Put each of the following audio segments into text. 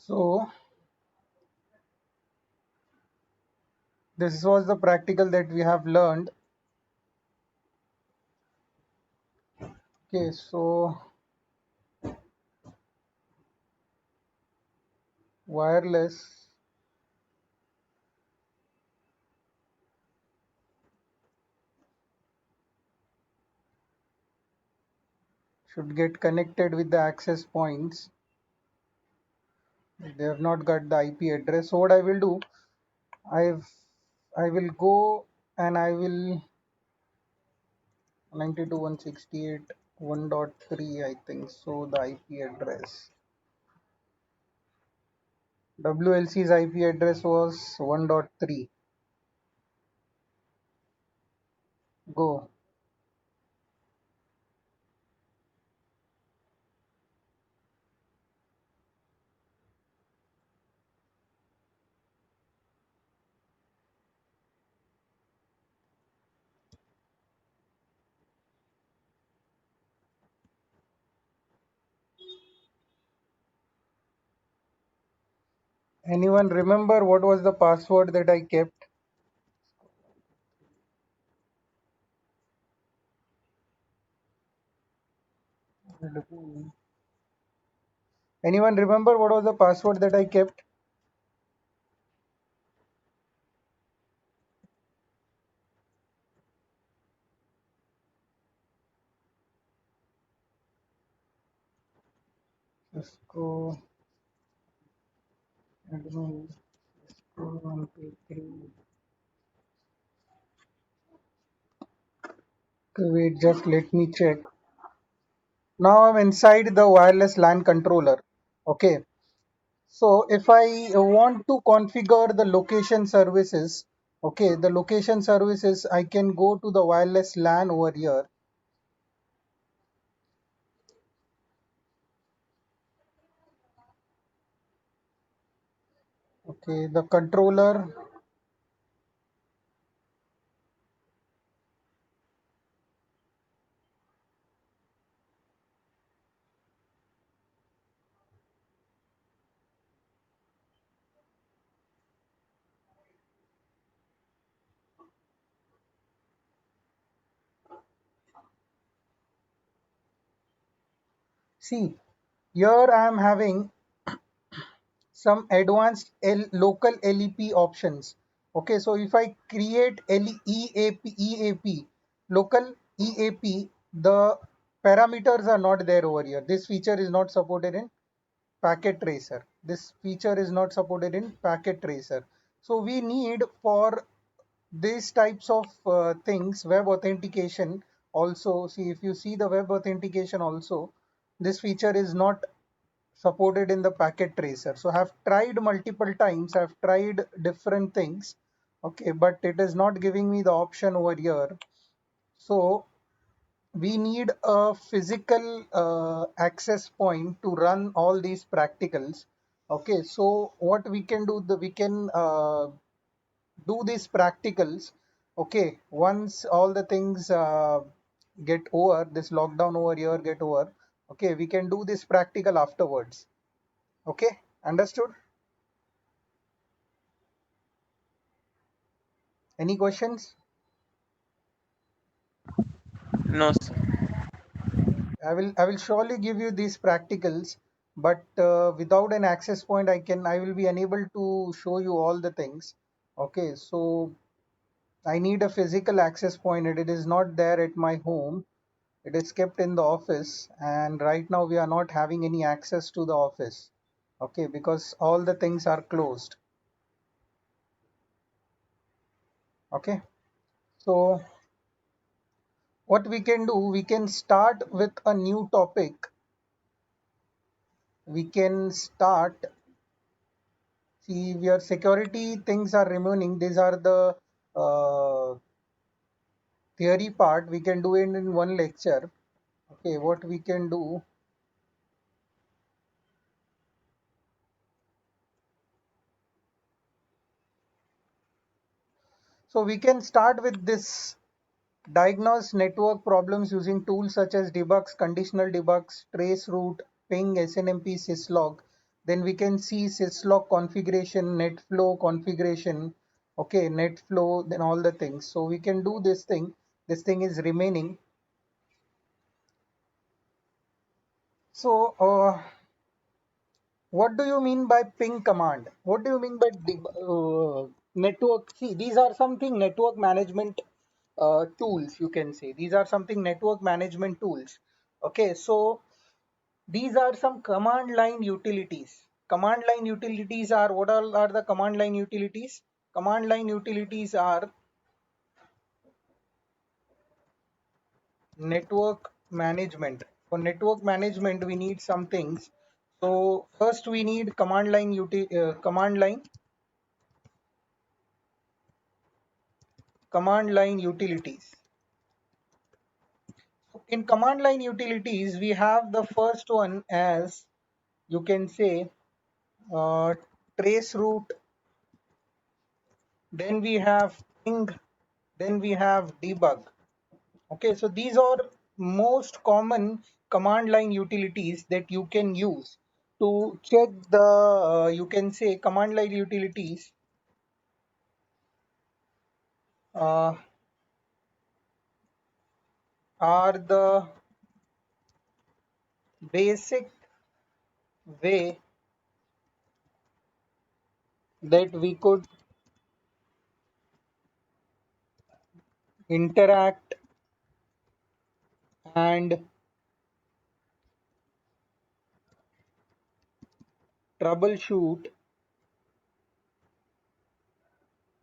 So this was the practical that we have learned. Okay, so wireless should get connected with the access points. They have not got the IP address. So what I will do, I've I will go and I will 92.168.1.3 I think so the IP address. WLC's IP address was 1.3. Go. Anyone remember what was the password that I kept? Anyone remember what was the password that I kept? Cisco admin Cisco 123. Okay, wait, just let me check. Now I'm inside the wireless LAN controller. Okay, so if I want to configure the location services, okay, the location services, I can go to the wireless LAN over here. Okay, the controller. See, here I am having some advanced local LEP options. Okay, so if I create EAP, local EAP, the parameters are not there over here. This feature is not supported in Packet Tracer. This feature is not supported in Packet Tracer. So we need for these types of things, web authentication also. See, if you see the web authentication also, this feature is not supported in the Packet Tracer. So I have tried multiple times, I've tried different things, okay, but it is not giving me the option over here. So we need a physical access point to run all these practicals. Okay, so what we can do, we can do these practicals. Okay, once all the things get over, this lockdown over here get over, okay, we can do this practical afterwards. Okay, understood? Any questions? No, sir. I will surely give you these practicals, but without an access point, I will be unable to show you all the things. Okay, so I need a physical access point, and it is not there at my home. It is kept in the office, and right now we are not having any access to the office. Okay, because all the things are closed. Okay, so what we can do, we can start with a new topic. We can start. See, where security things are remaining, these are the theory part. We can do it in one lecture. Okay, what we can do, so we can start with this: diagnose network problems using tools such as debugs, conditional debugs, traceroute, ping, SNMP, syslog. Then we can see syslog configuration, net flow configuration, okay, net flow, then all the things. So we can do this thing. This thing is remaining. So what do you mean by ping command? What do you mean by network? See, these are something network management tools, you can say. These are something network management tools. Okay, so these are some command line utilities. Command line utilities are, what all are the command line utilities? Command line utilities are network management. For network management, we need some things. So first we need command line utilities. In command line utilities, we have the first one as, you can say, uh, trace route, then we have ping, then we have debug. Okay, so these are most common command line utilities that you can use to check the, you can say, command line utilities uh, are the basic way that we could interact and troubleshoot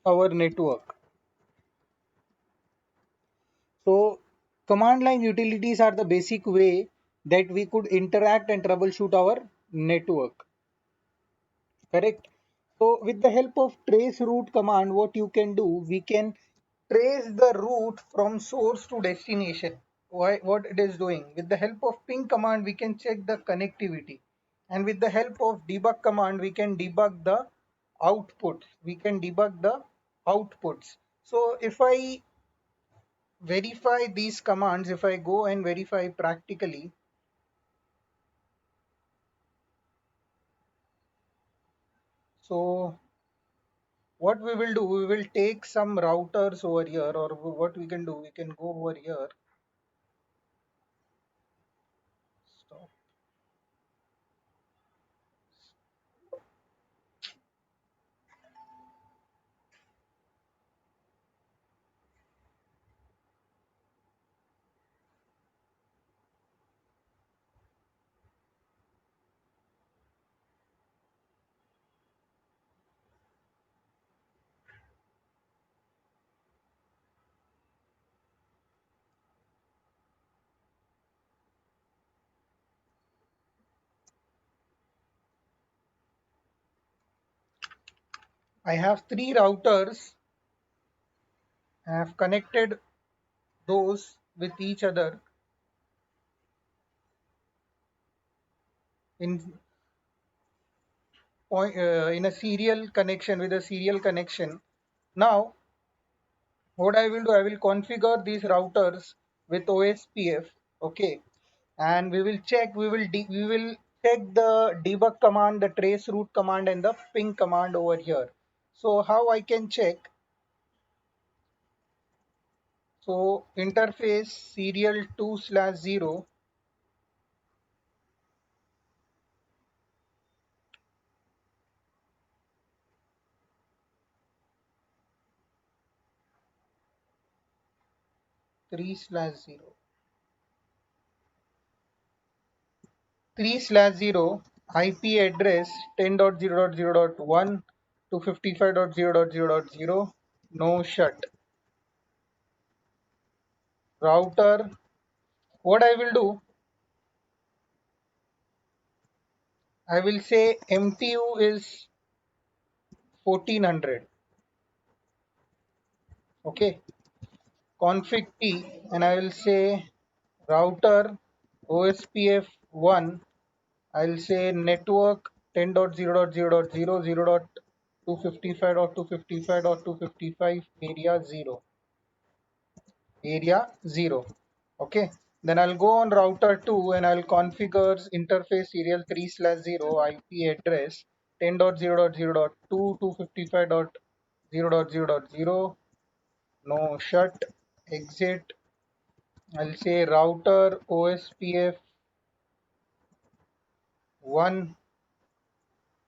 our network. So command line utilities are the basic way that we could interact and troubleshoot our network. Correct. So with the help of trace route command, what you can do, we can trace the route from source to destination. Why, what it is doing. With the help of ping command, we can check the connectivity. And with the help of debug command, we can debug the outputs. We can debug the outputs. So if I verify these commands, if I go and verify practically, so what we will do, we will take some routers over here, or what we can do, we can go over here. Stop. I have three routers. I have connected those with each other in in a serial connection, with a serial connection. Now, what I will do, I will configure these routers with OSPF. Okay, and we will check. We will check the debug command, the trace route command, and the ping command over here. So how I can check? So interface serial 2/0 3/0 3/0 IP address 10.0.0.1 to 55.0.0.0, no shut. Router, what I will do, I will say MTU is 1400. Okay, config T, and I will say router OSPF 1. I'll say network 10.0.0.0.255.255.255 area 0. Area 0. Okay. Then I'll go on router 2 and I'll configure interface serial 3/0 IP address 10.0.0.2 255.0.0.0. No shut exit. I'll say router OSPF 1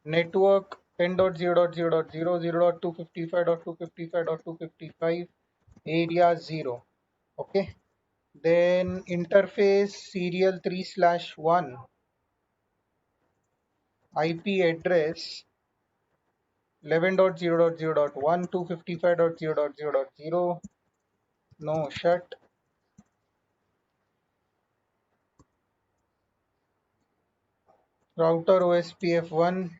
network 10.0.0.0 0.255.255.255 area 0. Okay. Then interface serial 3/1 IP address 11.0.0.1 255.0.0.0. No shut. Router OSPF1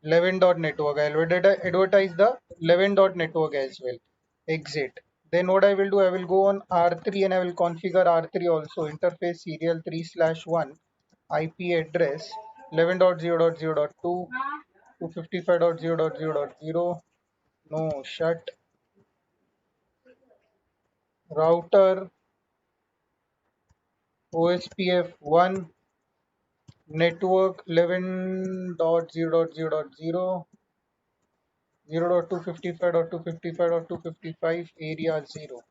11 dot network. I will advertise the 11 dot network as well. Exit. Then what I will do, I will go on R3 and I will configure R3 also. Interface serial 3/1 IP address 11.0.0.2 255.0.0.0. No shut. Router OSPF1 network 11.0.0.0 0.255.255.255 area 0.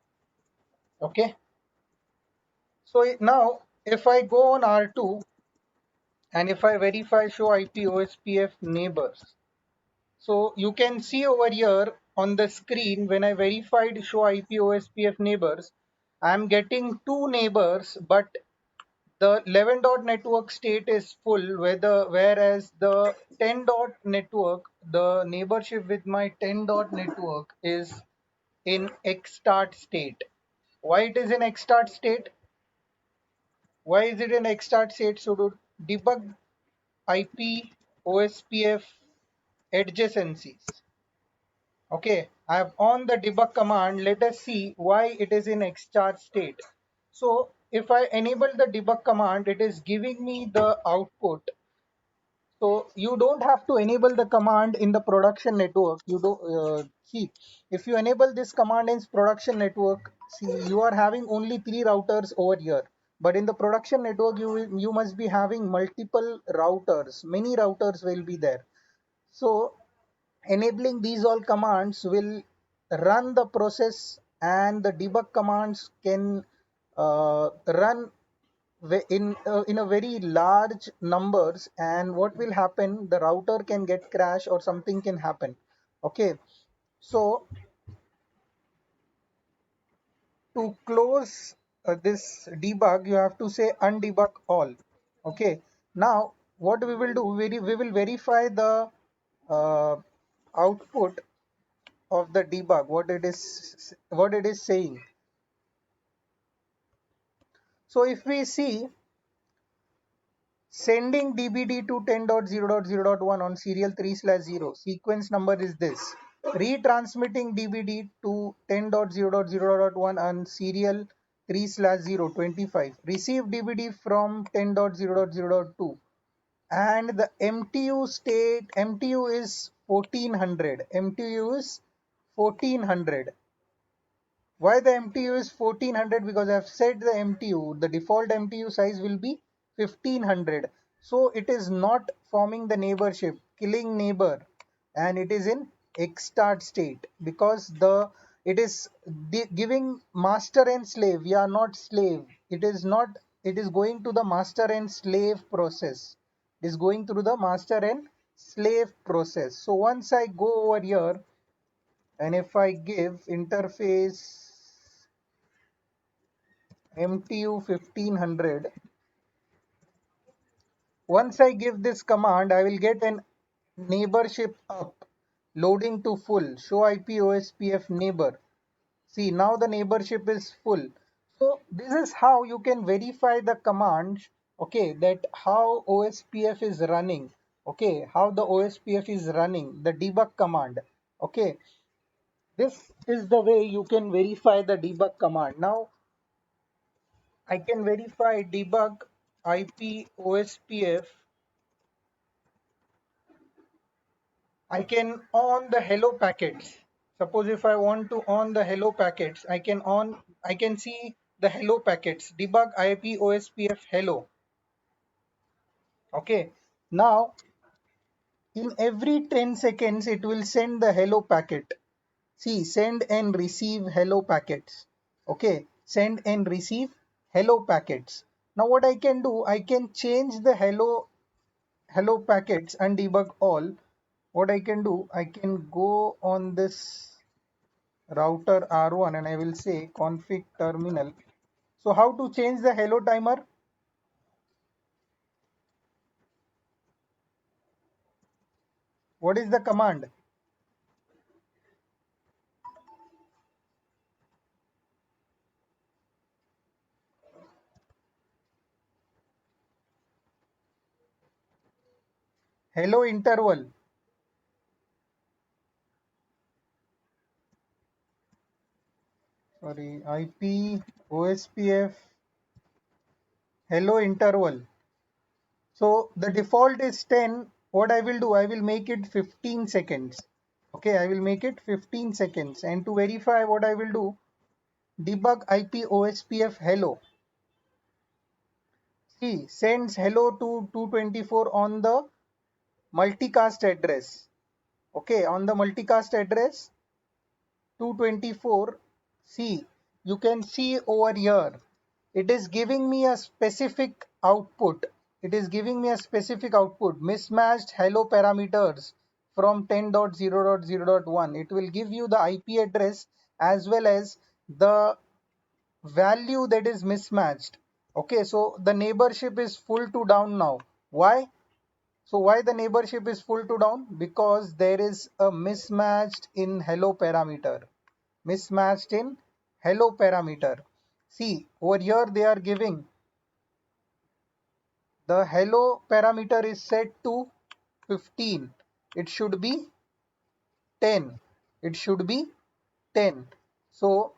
Okay. So now if I go on R2 and if I verify show IP OSPF neighbors, so you can see over here on the screen when I verified show IP OSPF neighbors, I'm getting two neighbors, but the 11 dot network state is full, whereas the 10 dot network, the neighborship with my 10 dot network is in xstart state. Why it is in xstart state? Why is it in xstart state? So to debug IP OSPF adjacencies. Okay, I have on the debug command. Let us see why it is in xstart state. So if I enable the debug command, it is giving me the output. So you don't have to enable the command in the production network. You do see if you enable this command in production network. See, you are having only three routers over here, but in the production network, you must be having multiple routers. Many routers will be there. So enabling these all commands will run the process, and the debug commands can run in a very large numbers, and what will happen, the router can get crash or something can happen. Okay, so to close this debug, you have to say undebug all. Okay, now what we will do, we will verify the uh, output of the debug, what it is saying. So if we see sending dbd to 10.0.0.1 on serial 3/0, sequence number is this. Retransmitting dbd to 10.0.0.1 on serial 3/0 25. Receive dbd from 10.0.0.2, and the mtu is 1400. mtu is 1400. Why the MTU is 1400? Because I've set the MTU, the default MTU size will be 1500. So it is not forming the neighborship, killing neighbor, and it is in xstart state because it is giving master and slave. We are not slave. It is not. It is going to the master and slave process. It is going through the master and slave process. So once I go over here and if I give interface MTU 1500, once I give this command, I will get an neighborship up, loading to full, show IP OSPF neighbor. See, now the neighborship is full. So this is how you can verify the command, okay, that how OSPF is running, okay, how the OSPF is running, the debug command, okay. This is the way you can verify the debug command. Now I can verify debug IP OSPF. I can on the hello packets. Suppose if I want to on the hello packets, I can see the hello packets, debug IP OSPF hello. Okay. Now in every 10 seconds it will send the hello packet. See, send and receive hello packets. Okay, send and receive hello packets. Now what I can do, I can change the hello packets and debug all. What I can do, I can go on this router R1 and I will say config terminal. So how to change the hello timer? What is the command? Hello interval. Sorry, IP OSPF hello interval. So the default is 10. What I will do, I will make it 15 seconds. Okay, I will make it 15 seconds. And to verify what I will do, debug IP OSPF hello. See, sends hello to 224 on the multicast address. Okay, on the multicast address 224. See, you can see over here. It is giving me a specific output. It is giving me a specific output, mismatched hello parameters from 10.0.0.1. It will give you the IP address as well as the value that is mismatched. Okay, so the neighborship is full to down now. Why? So why the neighborship is full to down? Because there is a mismatched in hello parameter. Mismatched in hello parameter. See, over here they are giving the hello parameter is set to 15. It should be 10. It should be 10. So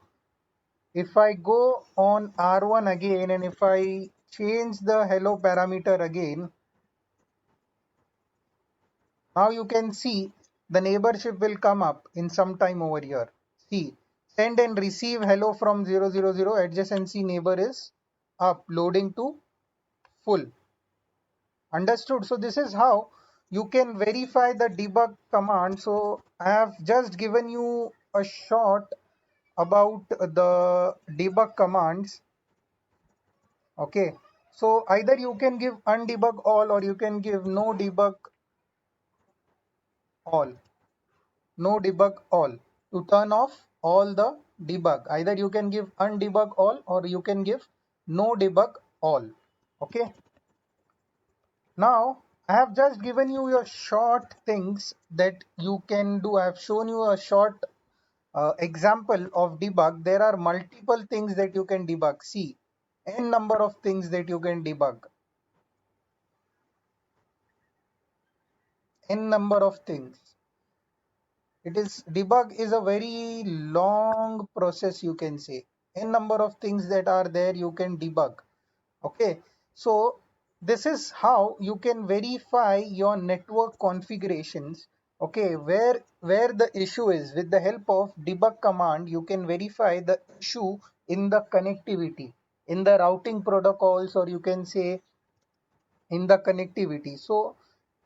if I go on R1 again and if I change the hello parameter again, now you can see the neighborship will come up in some time over here. See, send and receive hello from 000 adjacency neighbor is up, loading to full. Understood? So this is how you can verify the debug command. So I have just given you a short about the debug commands. Okay. So either you can give undebug all or you can give no debug all. No debug all. To turn off all the debug. Either you can give undebug all or you can give no debug all. Okay. Now, I have just given you your short things that you can do. I have shown you a short example of debug. There are multiple things that you can debug. See, n number of things that you can debug. N number of things. It is debug is a very long process, you can say. N number of things that are there you can debug. Okay, so this is how you can verify your network configurations. Okay, where the issue is, with the help of debug command you can verify the issue in the connectivity, in the routing protocols, or you can say in the connectivity. So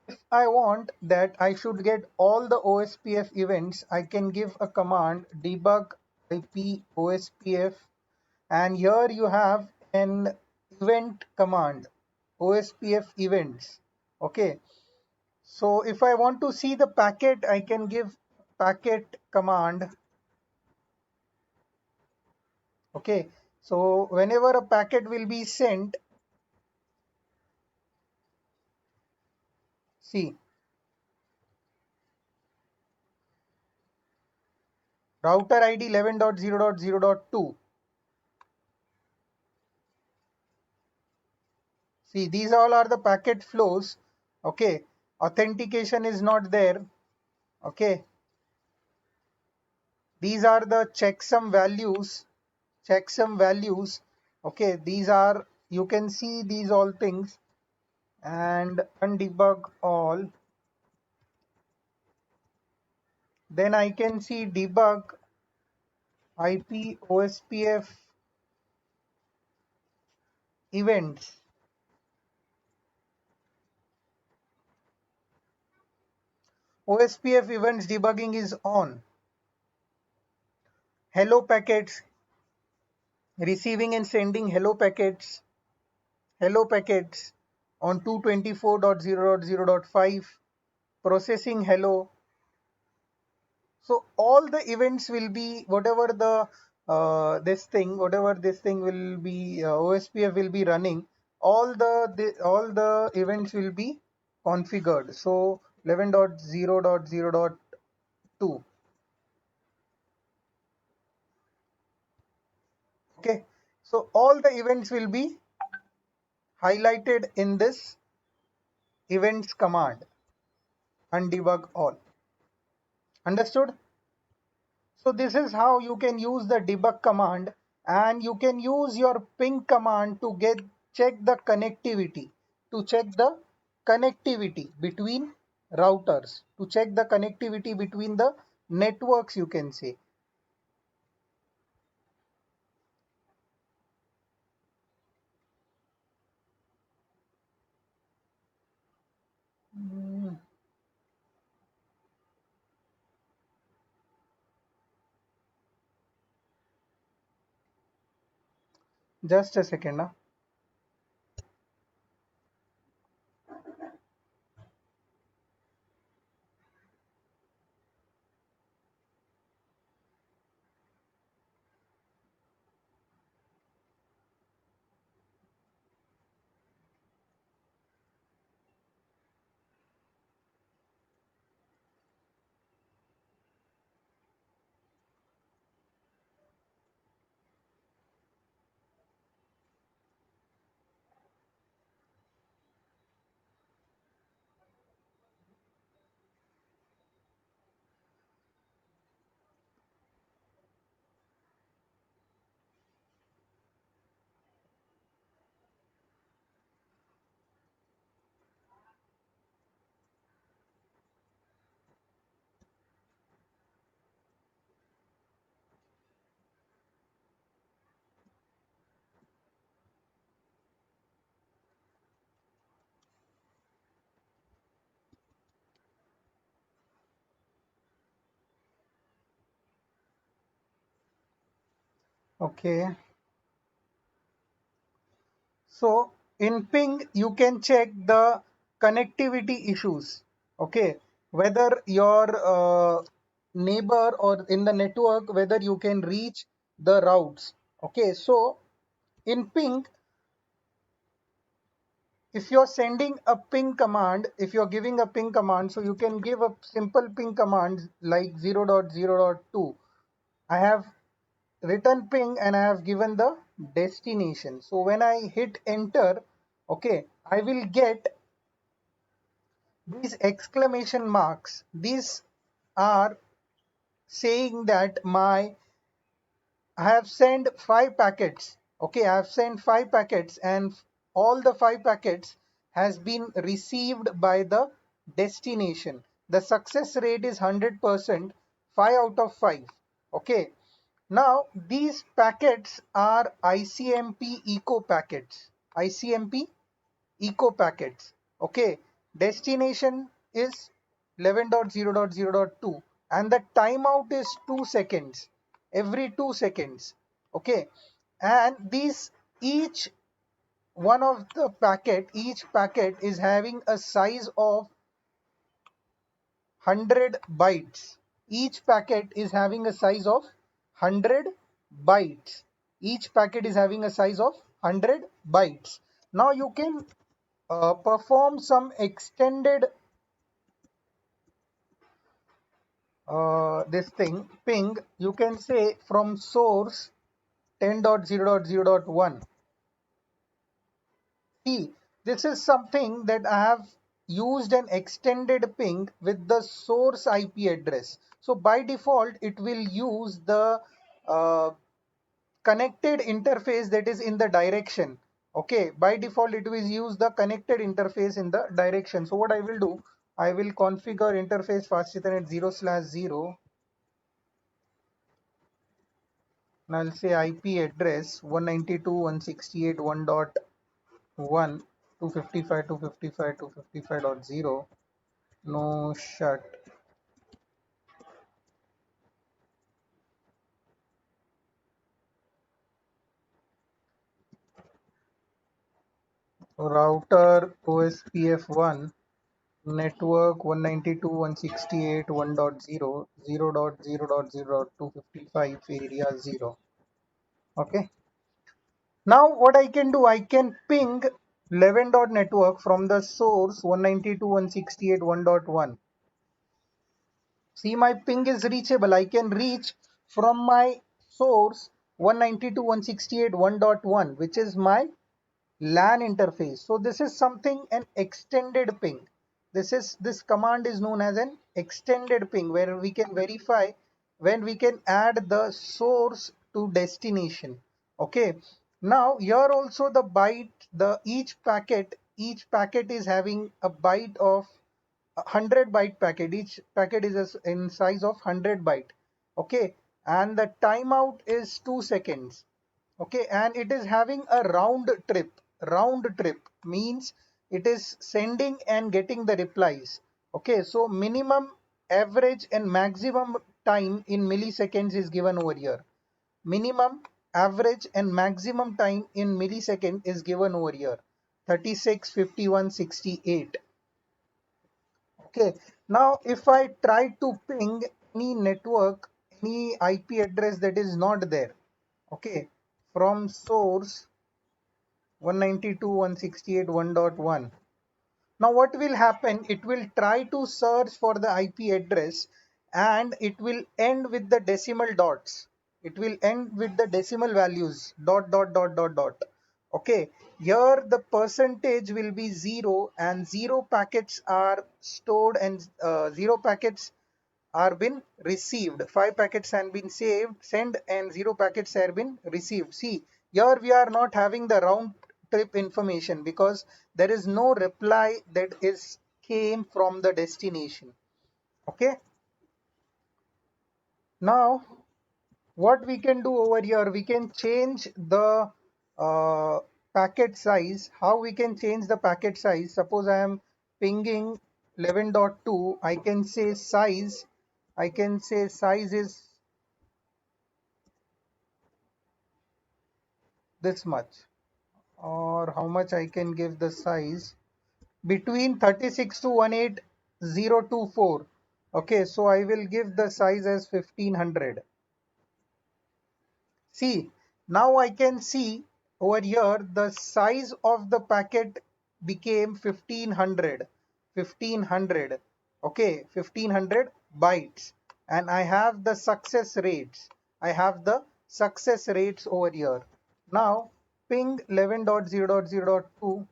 if I want that I should get all the OSPF events, I can give a command debug IP OSPF, and here you have an event command, OSPF events. Okay, so if I want to see the packet, I can give packet command. Okay, so whenever a packet will be sent, see, router ID 11.0.0.2. See, these all are the packet flows. Okay, authentication is not there. Okay, these are the checksum values. Checksum values. Okay, these are, you can see these all things, and undebug all. Then I can see debug IP OSPF events. OSPF events debugging is on. Hello packets, receiving and sending hello packets on 224.0.0.5, processing hello. So all the events will be whatever the whatever this thing will be, OSPF will be running. All the events will be configured. So 11.0.0.2. Okay. So all the events will be highlighted in this events command, undebug all. Understood? So this is how you can use the debug command, and you can use your ping command to check the connectivity, to check the connectivity between routers, to check the connectivity between the networks, you can say. Mm, just a second now. Okay. So in ping, you can check the connectivity issues. Okay, whether your neighbor or in the network, whether you can reach the routes. Okay, so in ping, if you're sending a ping command, if you're giving a ping command, so you can give a simple ping command like 0.0.2. I have written ping and I have given the destination. So when I hit enter, okay, I will get these exclamation marks. These are saying that I have sent 5 packets. Okay, I have sent 5 packets, and all the 5 packets has been received by the destination. The success rate is 100%, 5 out of 5. Okay, now these packets are ICMP echo packets. ICMP echo packets. Okay, destination is 11.0.0.2 and the timeout is 2 seconds, every 2 seconds. Okay, and these each one of the packet, each packet is having a size of 100 bytes. Each packet is having a size of 100 bytes. Each packet is having a size of 100 bytes. Now you can perform some extended this thing ping. You can say from source 10.0.0.1. See, this is something that I have used an extended ping with the source IP address. So by default it will use the uh, connected interface that is in the direction. Okay, by default it will use the connected interface in the direction. So what I will do, I will configure interface fast ethernet 0/0 and I'll say IP address 192.168.1.1 255 255 255.0 no shut router OSPF1 network 192.168.1.0 0.0.0.255 area 0. Okay, now what I can do, I can ping 11 dot network from the source 192.168.1.1. See, my ping is reachable. I can reach from my source 192.168.1.1, which is my LAN interface. So this is something an extended ping. This command is known as an extended ping, where we can verify when we can add the source to destination. Okay. Now here also the byte, the each packet is having a byte of 100 byte packet. Each packet is in size of 100 byte. Okay, and the timeout is 2 seconds. Okay, and it is having a round trip means it is sending and getting the replies. Okay, so minimum, average and maximum time in milliseconds is given over here. Minimum, average and maximum time in millisecond is given over here, 36, 51, 68. Okay, now if I try to ping any network, any IP address that is not there, okay, from source 192.168.1.1. Now what will happen? It will try to search for the IP address and it will end with the decimal dots. It will end with the decimal values dot dot dot dot dot. Okay, here the percentage will be 0 and 0 packets are stored and 0 packets are been received. 5 packets have been saved sent and 0 packets have been received. See, here we are not having the round trip information because there is no reply that is came from the destination. Okay, now what we can do over here, we can change the uh, packet size. How we can change the packet size? Suppose I am pinging 11.2, I can say size, is this much, or how much I can give the size, between 36 to 18024. Okay, so I will give the size as 1500. See, now I can see over here the size of the packet became 1500. 1500. Okay, 1500 bytes. And I have the success rates. I have the success rates over here. Now ping 11.0.0.2.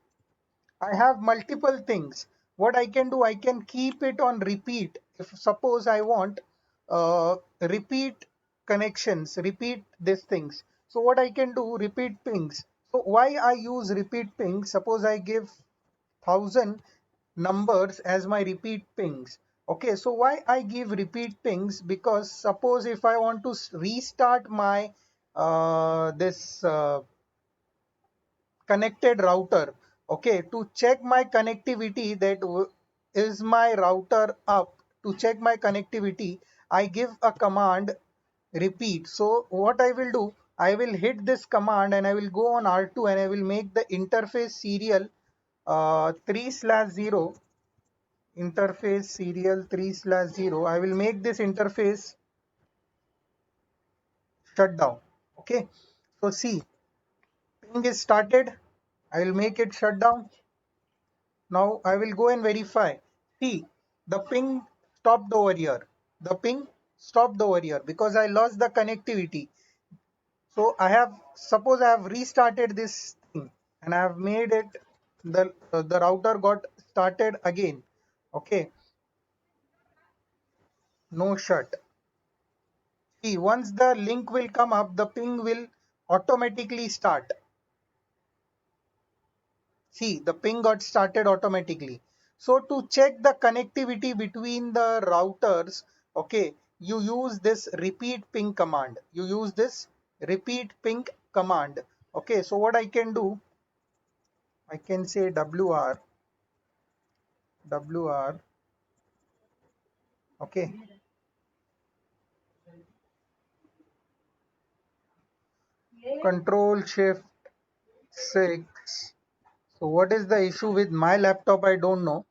I have multiple things. What I can do, I can keep it on repeat. If suppose I want repeat connections, repeat these things. So what I can do, repeat pings. So why I use repeat pings? Suppose I give 1000 numbers as my repeat pings. Okay, so why I give repeat pings? Because suppose if I want to restart my this connected router, okay, to check my connectivity, that is my router up, to check my connectivity, I give a command repeat. So what I will do, I will hit this command and I will go on R2 and I will make the interface serial 3/0, interface serial 3/0. I will make this interface shut down. Okay, so see, ping is started. I will make it shut down. Now I will go and verify. See, the ping stopped over here. The ping stopped over here because I lost the connectivity. So I have, suppose I have restarted this thing and I have made it, the router got started again. Okay, no shut. See, once the link will come up, the ping will automatically start. See, the ping got started automatically. So to check the connectivity between the routers, okay, you use this repeat ping command. You use this repeat ping command. Okay, so what I can do, I can say wr, okay, control shift 6. So what is the issue with my laptop? I don't know.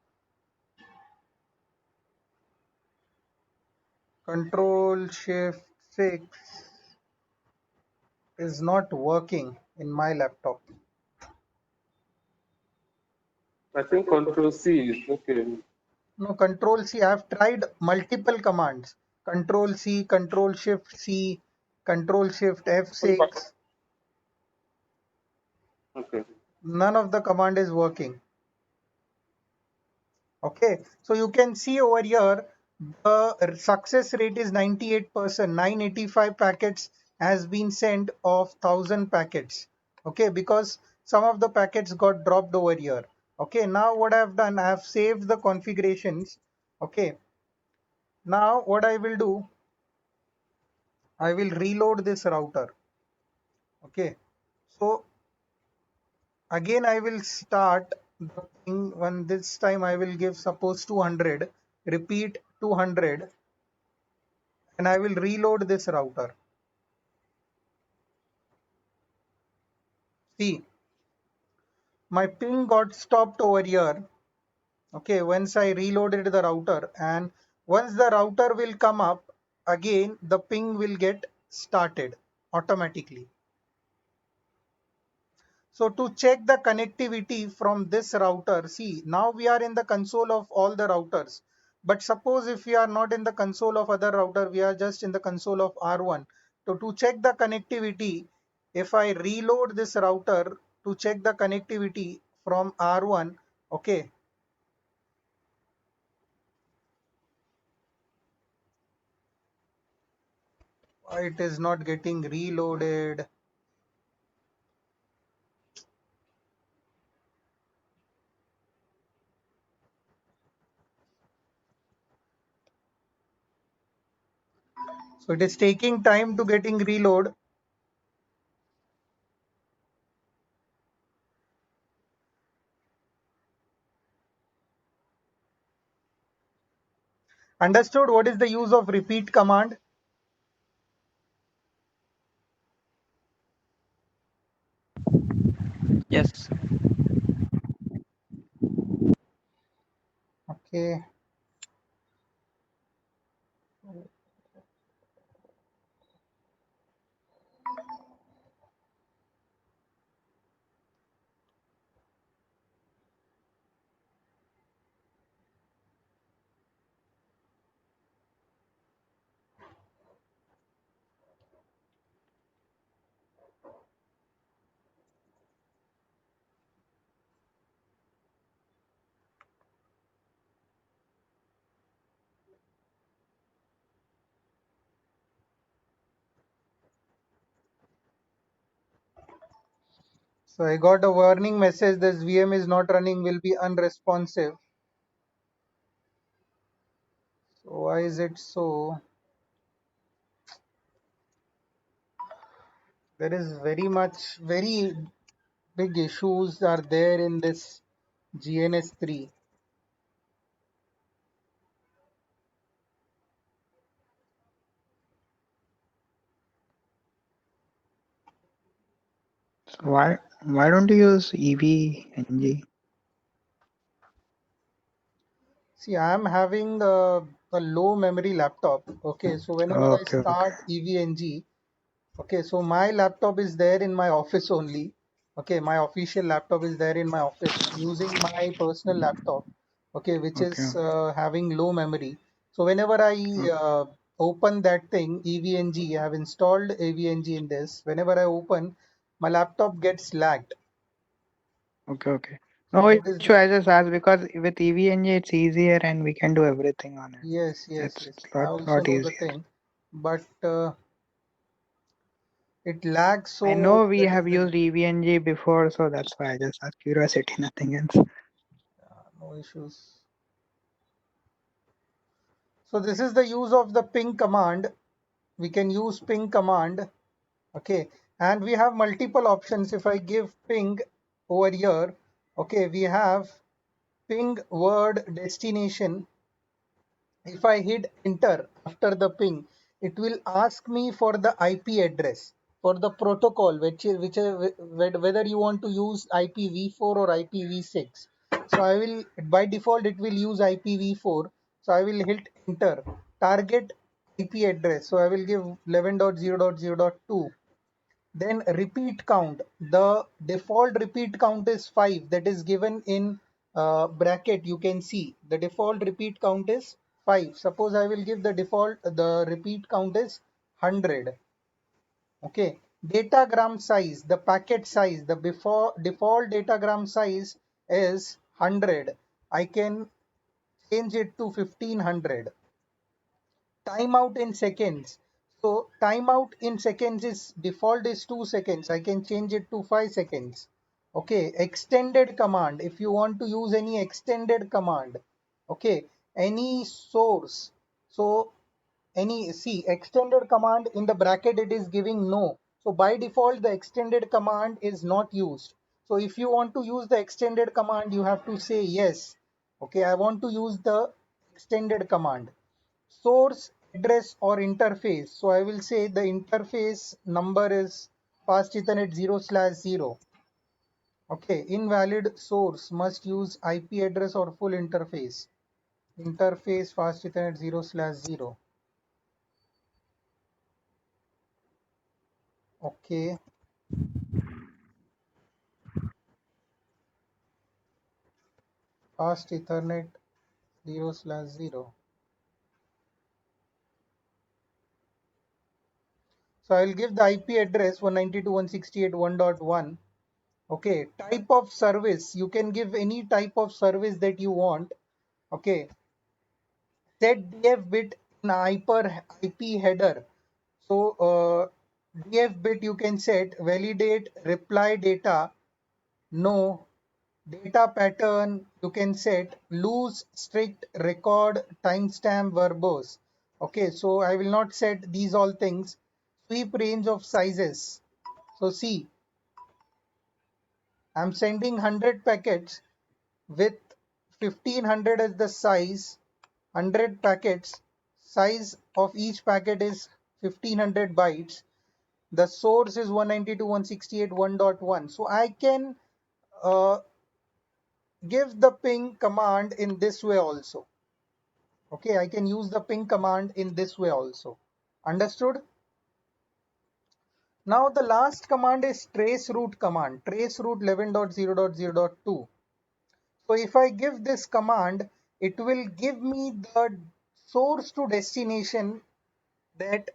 Control shift 6 is not working in my laptop. I think Control C is okay. No, control C. I have tried multiple commands. Control C, control shift C, control shift F6. Okay. None of the command is working. Okay, so you can see over here the success rate is 98%. 985 packets has been sent of 1000 packets. Okay, because some of the packets got dropped over here. Okay, now what I've done, I have saved the configurations. Okay, now what I will do, I will reload this router. Okay, so again I will start the thing. When this time I will give suppose 200, repeat 200, and I will reload this router. See, my ping got stopped over here. Okay, once I reloaded the router, and once the router will come up, again the ping will get started automatically. So to check the connectivity from this router, see, now we are in the console of all the routers. But suppose if we are not in the console of other router, we are just in the console of R1. So to check the connectivity, if I reload this router to check the connectivity from R1, okay, it is not getting reloaded. So it is taking time to getting reload. Understood what is the use of repeat command? Yes. Okay. So I got a warning message, this VM is not running, will be unresponsive. So why is it so? There is very big issues are there in this GNS3. So why don't you use EVNG? See, I am having a low memory laptop. Okay, so whenever I Okay, okay, start EVNG, okay, so my laptop is there in my office only. Okay, my official laptop is there in my office. I'm using my personal laptop, okay, which okay, is okay. having low memory. So whenever I open that thing, EVNG, I have installed EVNG in this. Whenever I open, my laptop gets lagged. Okay, okay. So No that is issue. the, I just asked because with EVNG it's easier and we can do everything on it. yes, yes, It's yes. I also lot know the easier. thing, but it lags, I so know we that is have the used EVNG before, so that's why I just asked curiosity, nothing else. no issues. So this is the use of the ping command. We can use ping command. Okay, and we have multiple options. If I give ping over here, okay, we have ping word destination. If I hit enter after the ping, it will ask me for the IP address for the protocol, whether you want to use IPv4 or IPv6. So I will, by default it will use IPv4. So I will hit enter. Target IP address. So I will give 11.0.0.2. Then repeat count. The default repeat count is 5. That is given in bracket. You can see the default repeat count is 5. Suppose I will give the repeat count is 100. Okay. Datagram size, the packet size, the before default datagram size is 100. I can change it to 1500. Timeout in seconds. So timeout in seconds is default is 2 seconds. I can change it to 5 seconds. Okay, extended command. If you want to use any extended command, okay, any source. So any see extended command in the bracket it is giving no. So by default the extended command is not used. So if you want to use the extended command, you have to say yes. Okay, I want to use the extended command. Source address or interface. So I will say the interface number is fast ethernet 0/0. Okay, invalid source must use IP address or full interface. Interface fast ethernet 0/0. Okay, fast ethernet 0/0. So I will give the IP address 192.168.1.1. Okay, type of service. You can give any type of service that you want. Okay, set DF bit in IP header. So DF bit you can set validate reply data, no. Data pattern you can set loose strict record timestamp verbose. Okay, so I will not set these all things. Sweep range of sizes. So see, I'm sending 100 packets with 1500 as the size. 100 packets, size of each packet is 1500 bytes. The source is 192.168.1.1. So I can uh, give the ping command in this way also. Okay, I can use the ping command in this way also. Understood? Now the last command is traceroute command. Traceroute 11.0.0.2. So if I give this command, it will give me the source to destination, that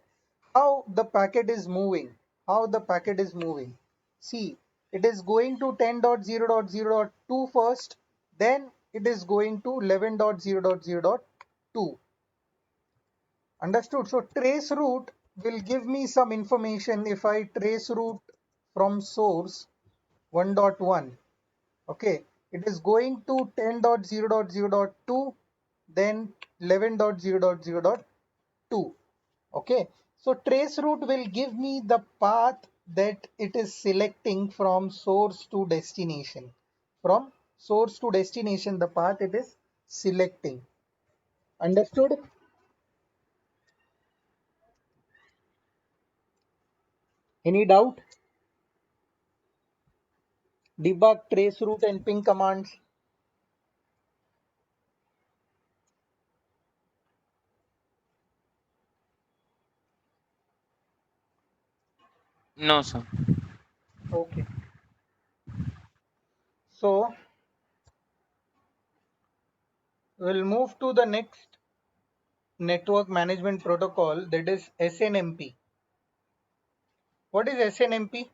how the packet is moving. How the packet is moving. See, it is going to 10.0.0.2 first, then it is going to 11.0.0.2. Understood? So trace route will give me some information. If I trace route from source 1.1, okay, it is going to 10.0.0.2, then 11.0.0.2. Okay, so trace route will give me the path that it is selecting from source to destination. From source to destination, the path it is selecting. Understood? Any doubt? Debug trace route and ping commands. No, sir. Okay, so we'll move to the next network management protocol, that is SNMP. What is SNMP?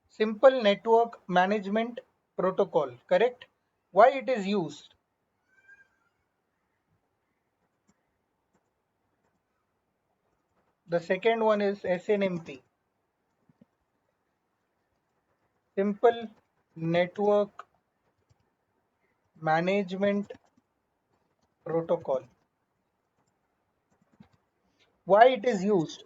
Simple Network Management Protocol, correct? Why it is used? The second one is SNMP, Simple Network Management Protocol. Why it is used?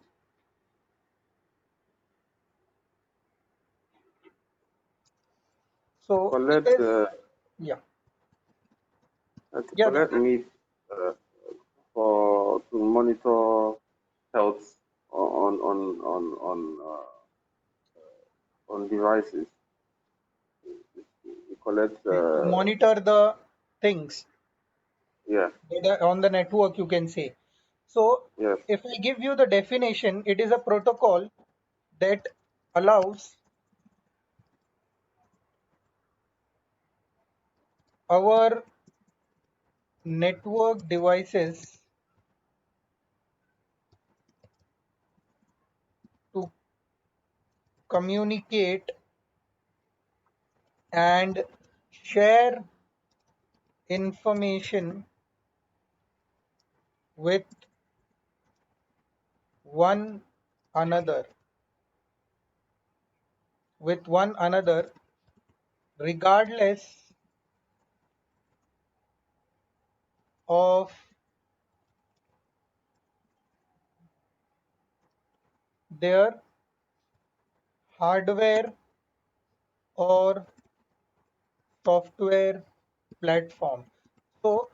So it collect is, yeah, to yeah, collect meat uh, for to monitor health on devices. You collect to monitor the things yeah, that are on the network, you can say. So yes, if I give you the definition, it is a protocol that allows our network devices to communicate and share information with one another with one another, regardless of their hardware or software platform. So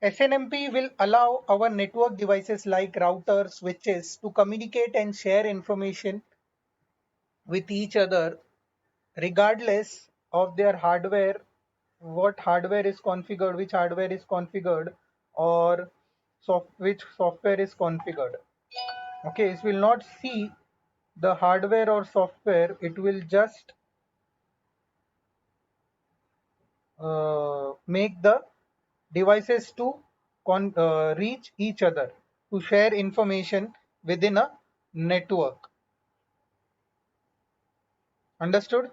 SNMP will allow our network devices like routers, switches to communicate and share information with each other regardless of their hardware, what hardware is configured, which hardware is configured, or which software is configured. Okay, it will not see the hardware or software, it will just make the devices to reach each other to share information within a network. Understood?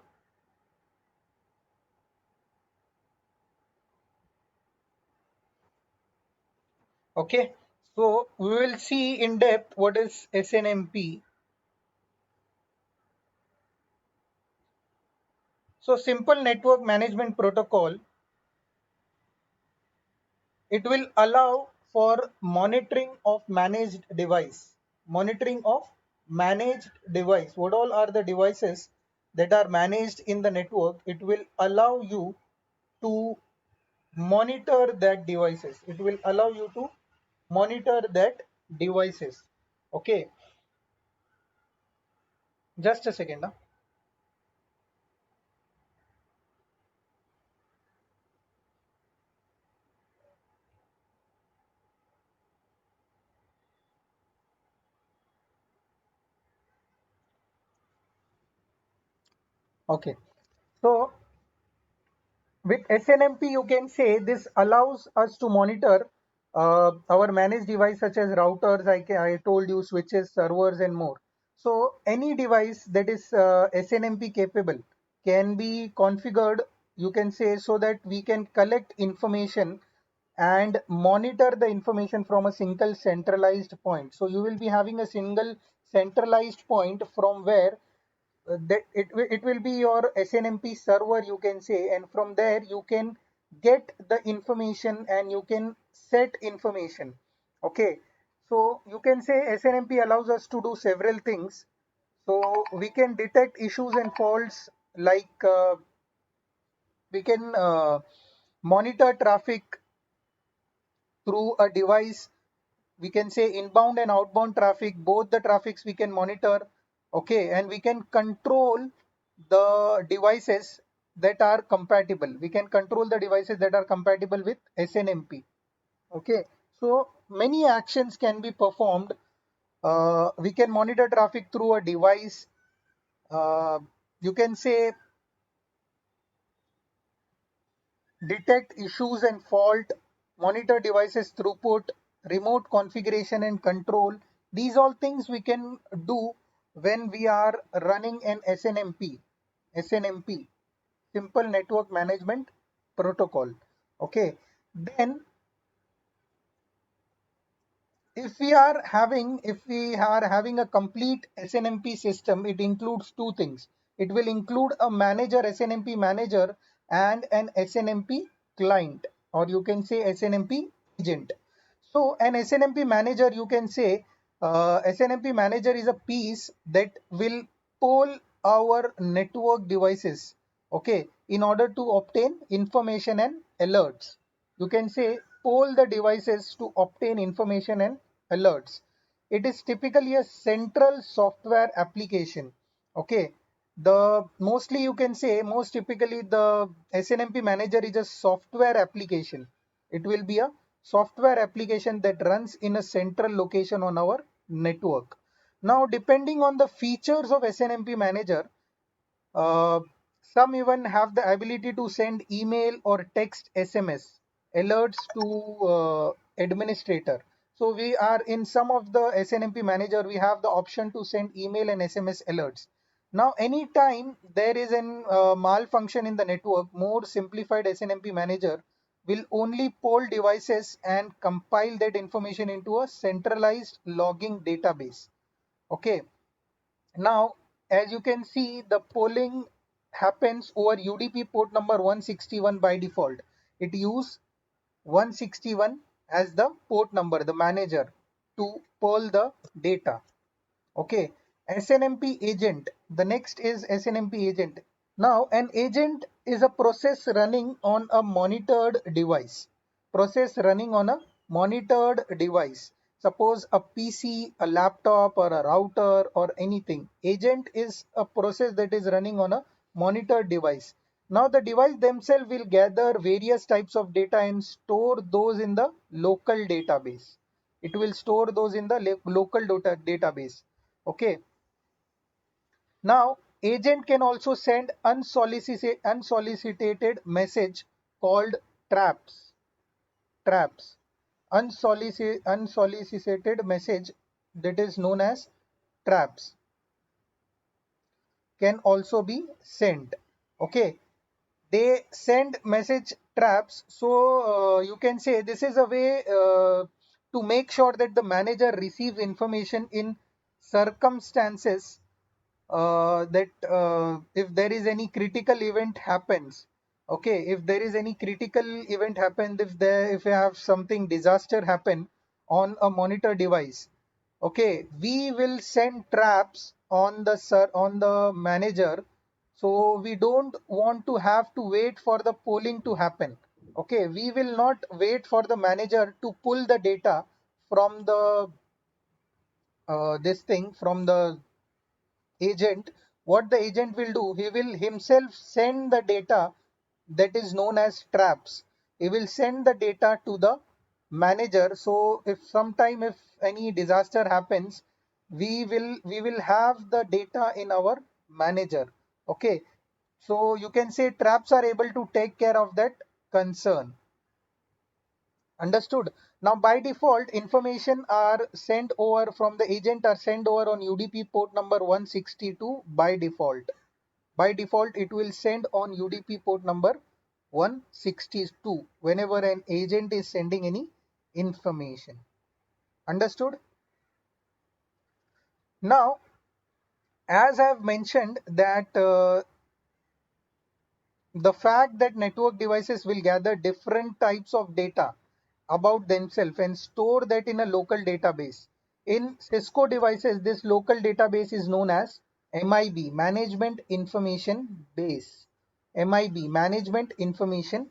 Okay, so we will see in depth what is SNMP. So simple network management protocol, it will allow for monitoring of managed device. Monitoring of managed device. What all are the devices that are managed in the network? It will allow you to monitor that devices. It will allow you to monitor that devices. Okay, just a second. Huh? Okay, so with SNMP, you can say this allows us to monitor our managed device such as routers, I told you, switches, servers, and more. So any device that is SNMP capable can be configured, you can say, so that we can collect information and monitor the information from a single centralized point. So you will be having a single centralized point from where that it will be your SNMP server, you can say, and from there you can get the information and you can set information. Okay, so you can say SNMP allows us to do several things. So we can detect issues and faults, like we can monitor traffic through a device. We can say inbound and outbound traffic, both the traffics we can monitor. Okay, and we can control the devices that are compatible. We can control the devices that are compatible with SNMP. Okay, so many actions can be performed. We can monitor traffic through a device. uh, you can say detect issues and fault, monitor devices throughput, remote configuration and control. These all things we can do when we are running an SNMP. SNMP, Simple Network Management Protocol. Okay. Then if we are having a complete SNMP system, it includes two things. It will include a manager, SNMP manager, and an SNMP client, or you can say SNMP agent. So an SNMP manager, you can say, SNMP manager is a piece that will poll our network devices, okay, in order to obtain information and alerts. You can say poll the devices to obtain information and alerts. It is typically a central software application, okay. The mostly you can say most typically the SNMP manager is a software application. It will be a software application that runs in a central location on our network. Now, depending on the features of SNMP manager, uh, some even have the ability to send email or text SMS alerts to administrator. So we are in some of the SNMP manager, we have the option to send email and SMS alerts. Now, anytime there is an malfunction in the network, more simplified SNMP manager will only poll devices and compile that information into a centralized logging database. Okay, now, as you can see, the polling happens over UDP port number 161 by default. It uses 161 as the port number, the manager, to poll the data. Okay, SNMP agent. The next is SNMP agent. Now, an agent is a process running on a monitored device. Process running on a monitored device. Suppose a PC, a laptop, or a router, or anything. Agent is a process that is running on a monitored device. Now, the device themselves will gather various types of data and store those in the local database. It will store those in the local database. Okay. Now, agent can also send unsolicited message called traps. Traps. Unsolicited message that is known as traps can also be sent. Okay. They send message traps. So you can say this is a way to make sure that the manager receives information in circumstances that if there is any critical event happens, okay, if there is any critical event happen, if you have something disaster happen on a monitor device, okay, we will send traps on the manager, so we don't want to have to wait for the polling to happen. Okay, we will not wait for the manager to pull the data from the this thing from the agent. What the agent will do, he will himself send the data that is known as traps. He will send the data to the manager. So if any disaster happens, we will have the data in our manager. Okay, so you can say traps are able to take care of that concern. Understood. Now by default, information are sent over from the agent are sent over on UDP port number 162 by default. By default, it will send on UDP port number 162 whenever an agent is sending any information. Understood? Now, as I have mentioned that the fact that network devices will gather different types of data about themselves and store that in a local database. In Cisco devices, this local database is known as MIB, Management Information Base. MIB, Management Information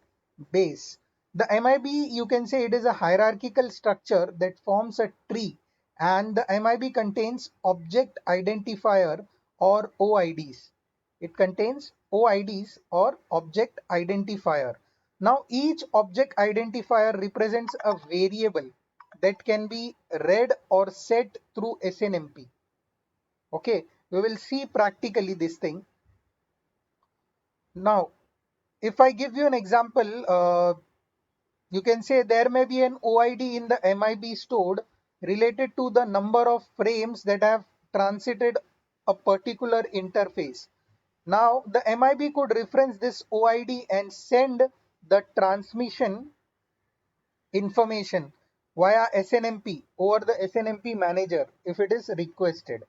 Base. The MIB, you can say it is a hierarchical structure that forms a tree, and the MIB contains object identifier or OIDs. It contains OIDs or object identifier. Now each object identifier represents a variable that can be read or set through SNMP. Okay, we will see practically this thing. Now, if I give you an example, you can say there may be an OID in the MIB stored related to the number of frames that have transited a particular interface. Now, the MIB could reference this OID and send the transmission information via SNMP over the SNMP manager if it is requested.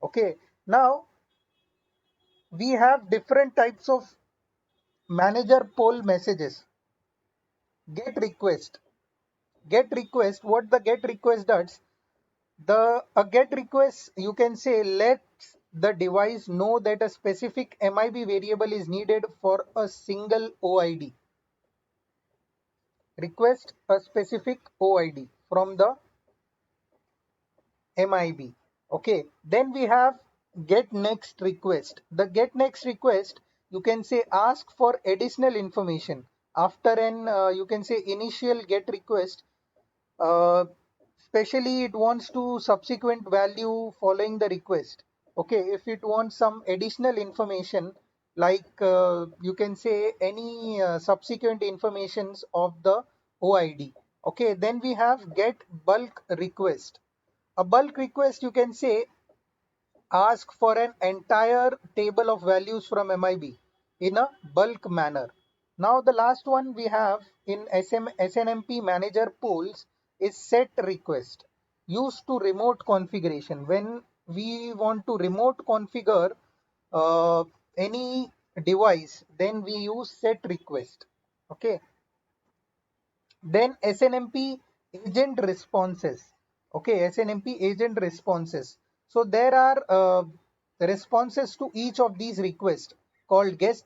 Okay, now we have different types of manager poll messages. Get request. Get request, what the get request does, A get request, you can say, lets the device know that a specific MIB variable is needed for a single OID. Request a specific OID from the MIB. Okay, then we have get next request. The get next request, you can say, ask for additional information after an you can say initial get request. Especially it wants to subsequent value following the request. Okay, if it wants some additional information, like you can say any subsequent informations of the OID. Okay, then we have get bulk request. A bulk request, you can say, ask for an entire table of values from MIB in a bulk manner. Now the last one we have in SNMP manager pools is set request, used to remote configuration. When we want to remote configure uh, any device, then we use set request. Okay, then SNMP agent responses. Okay, SNMP agent responses. So there are responses to each of these requests called get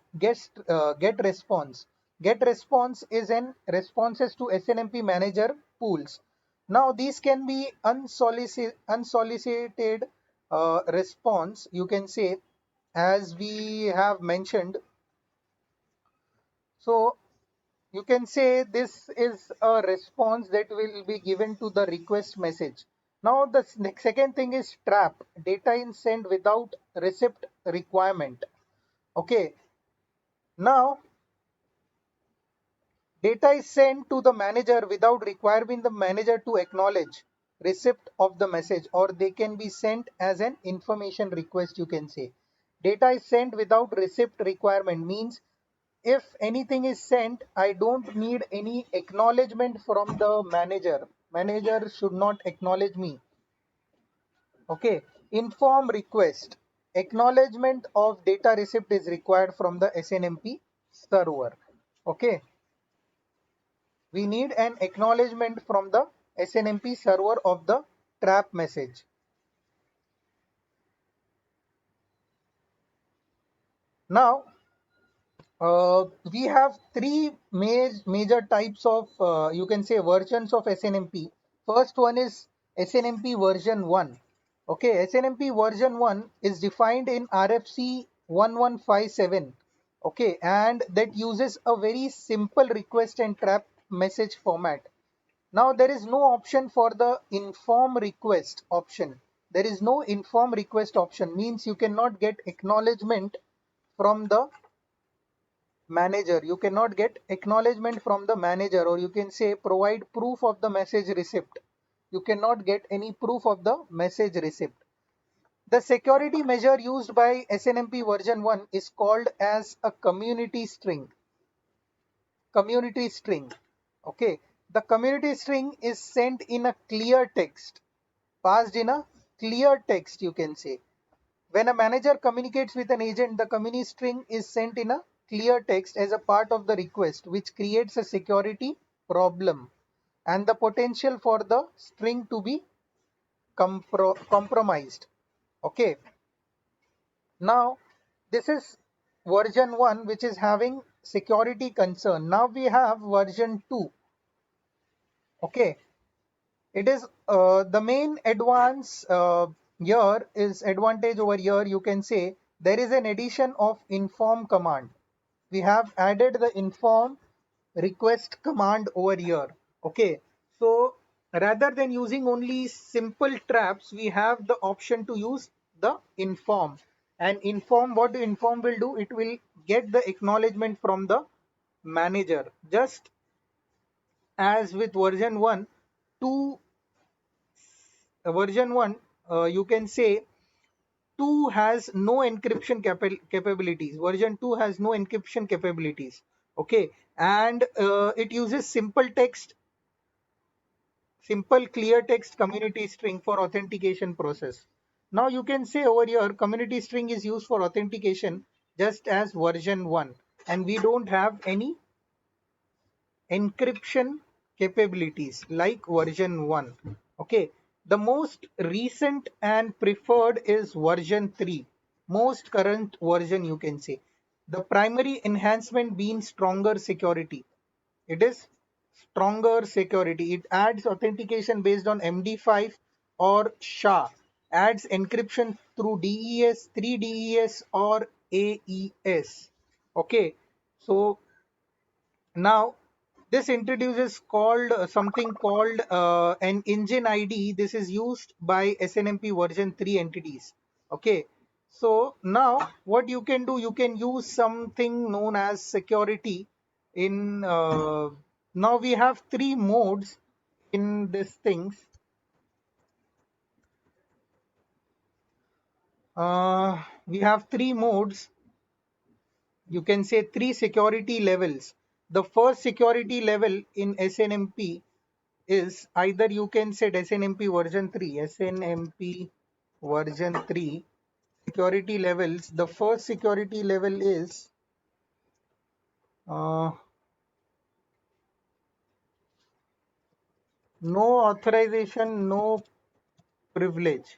response. Get response is an responses to SNMP manager pools. Now these can be unsolicited response, you can say, as we have mentioned. So you can say this is a response that will be given to the request message. Now the second thing is trap, data is sent without receipt requirement. Okay, now data is sent to the manager without requiring the manager to acknowledge receipt of the message, or they can be sent as an information request, you can say. Data is sent without receipt requirement means if anything is sent, I don't need any acknowledgement from the manager. Manager should not acknowledge me. Okay. Inform request. Acknowledgement of data receipt is required from the SNMP server. Okay. We need an acknowledgement from the SNMP server of the trap message. Now, we have three major types of, you can say, versions of SNMP. First one is SNMP version 1. Okay, SNMP version 1 is defined in RFC 1157. Okay, and that uses a very simple request and trap message format. Now there is no option for the inform request option. There is no inform request option, means you cannot get acknowledgement from the manager. You cannot get acknowledgement from the manager, or you can say provide proof of the message receipt. You cannot get any proof of the message receipt. The security measure used by SNMP version 1 is called as a community string. Community string. Okay, the community string is sent in a clear text, passed in a clear text, you can say. When a manager communicates with an agent, the community string is sent in a clear text as a part of the request, which creates a security problem and the potential for the string to be compromised. Okay, now this is version 1, which is having security concern. Now we have version 2. Okay, it is the main advance here is advantage over here, you can say. There is an addition of inform command. We have added the inform request command over here. Okay, so rather than using only simple traps, we have the option to use the inform. And inform, what the inform will do, it will get the acknowledgement from the manager, just as with version 1. 2 version 1, you can say 2 has no encryption capabilities. Version 2 has no encryption capabilities. Okay, and it uses simple clear text community string for authentication process. Now you can say over here community string is used for authentication just as version 1, and we don't have any encryption capabilities like version 1. Okay, The most recent and preferred is version 3, most current version you can say. The primary enhancement being stronger security. It is stronger security. It adds authentication based on MD5 or SHA, adds encryption through DES, 3DES or AES. Okay, so now this introduces called something called an engine ID. This is used by SNMP version 3 entities. Okay, so now what you can do, you can use something known as security in now we have three modes in these things. We have three modes, you can say three security levels. The first security level in SNMP is either you can set SNMP version 3, SNMP version 3 security levels. The first security level is uh, no authorization, no privilege.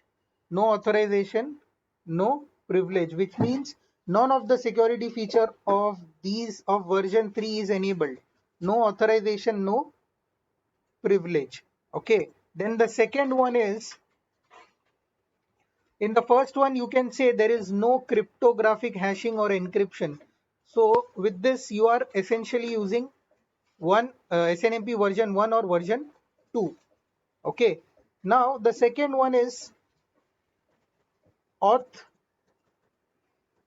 No authorization, no privilege, which means none of the security feature of these of version 3 is enabled. No authorization, no privilege. Okay. Then the second one is, in the first one, you can say there is no cryptographic hashing or encryption. So with this, you are essentially using one SNMP version 1 or version 2. Okay. Now the second one is auth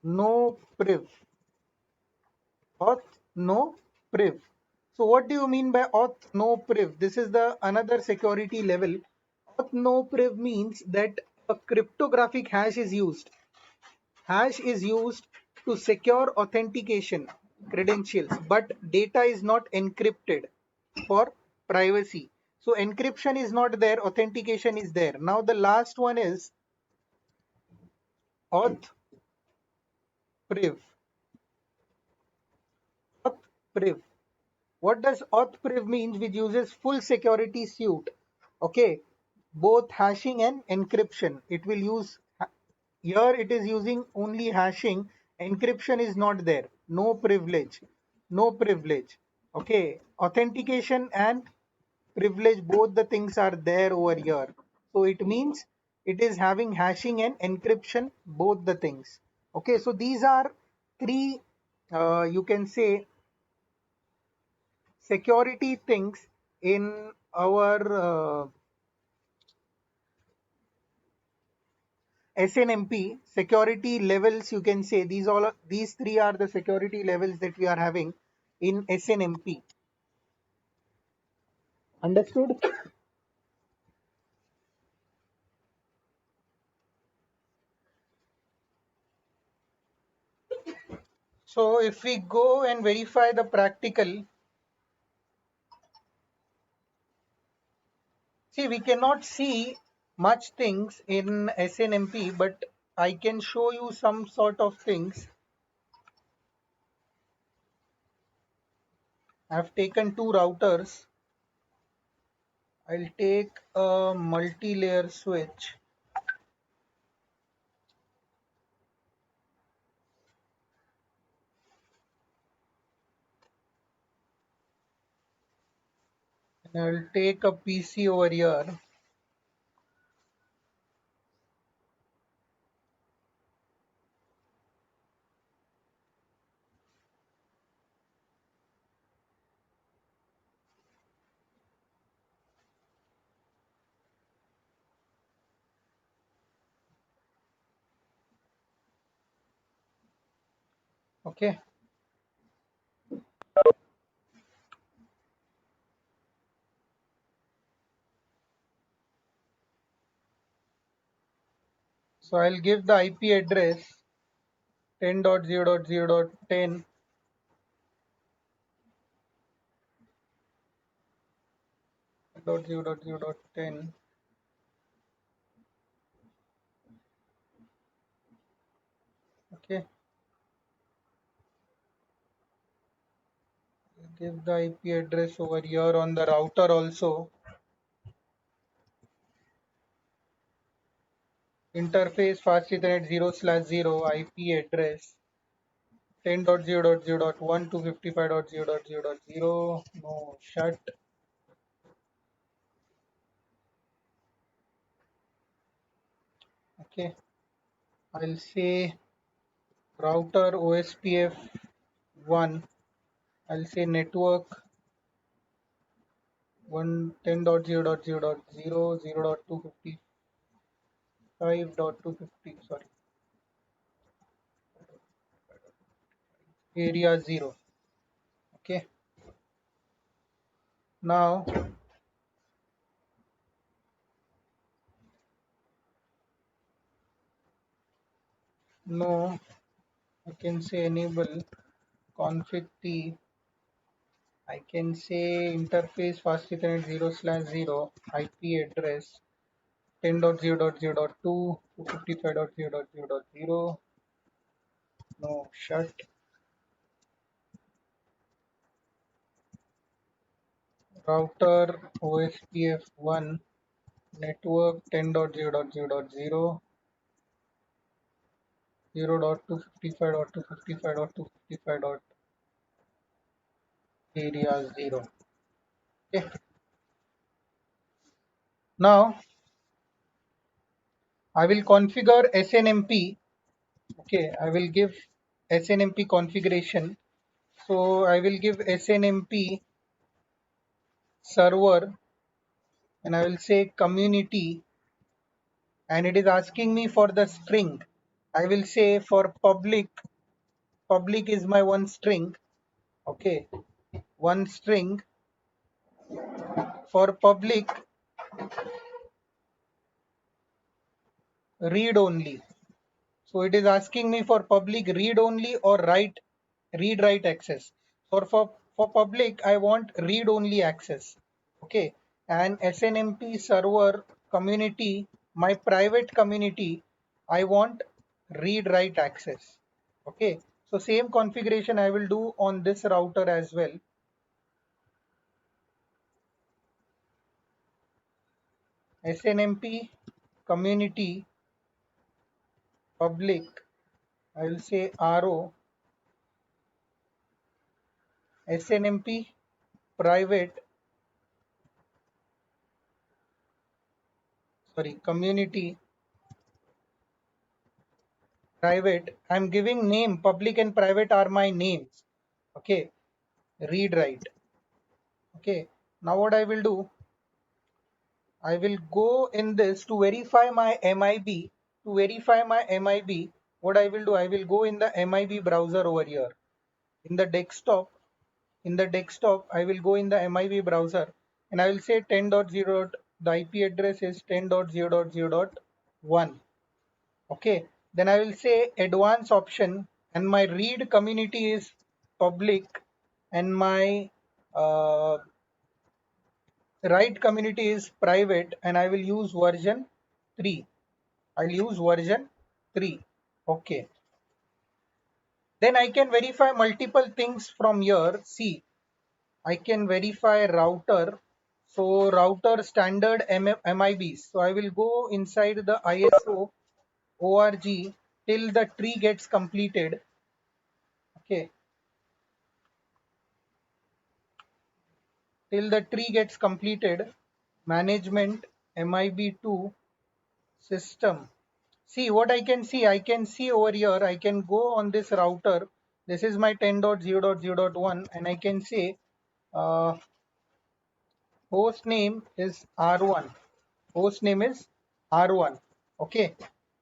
no priv. Auth no priv. So what do you mean by auth no priv? This is the another security level. Auth no priv means that a cryptographic hash is used. Hash is used to secure authentication credentials, but data is not encrypted for privacy. So encryption is not there, authentication is there. Now the last one is auth priv. Auth priv. What does auth priv means? Which uses full security suite. Okay, both hashing and encryption. It will use here. It is using only hashing. Encryption is not there. No privilege. No privilege. Okay, authentication and privilege, both the things are there over here. So it means it is having hashing and encryption, both the things. Okay, so these are three you can say security things in our SNMP security levels. You can say these three are the security levels that we are having in SNMP. Understood? So if we go and verify the practical, see, we cannot see much things in SNMP, but I can show you some sort of things. I've taken two routers. I'll take a multi-layer switch. And I'll take a PC over here. Okay. So I'll give the IP address 10.0.0.10.0.0.10. Okay. Give the IP address over here on the router also. interface fast ethernet 0/0 IP address 10.0.0.1 to 55.0.0.0. No, shut. Okay, I'll say router OSPF 1. I'll say network 110.0.0.0 0.255.250, sorry, area 0. Okay, now no, I can say enable config T. I can say interface fast ethernet 0/0 IP address 10.0.0.2 to 55.0.0.0. No, shut. Router OSPF 1 network 10.0.0.0 0.255.255.255. Area 0. Okay. Now I will configure SNMP. Okay, I will give SNMP configuration. So I will give SNMP server and I will say community, and it is asking me for the string. I will say for public, public is my one string. Okay, one string for public read only. So it is asking me for public read only or read write access. So for public I want read only access. Okay, and SNMP server community, my private community, I want read write access. Okay, so same configuration I will do on this router as well. SNMP community public, I will say RO, SNMP private, sorry, community private. I'm giving name, public and private are my names. Okay, read write. Okay, now what I will do, I will go in this to verify my MIB. To verify my MIB, what I will do, I will go in the MIB browser over here. In the desktop, I will go in the MIB browser and I will say 10.0. The IP address is 10.0.0.1. Okay, then I will say advanced option and my read community is public and my uh, write community is private and I will use version 3. I'll use version 3. Okay, then I can verify multiple things from here. See, I can verify router. So router standard MIBs. So I will go inside the ISO org till the tree gets completed. Okay, till the tree gets completed. Management MIB2 system. See what I can see. I can see over here. I can go on this router. This is my 10.0.0.1 and I can say uh, host name is R1. Host name is R1. Okay.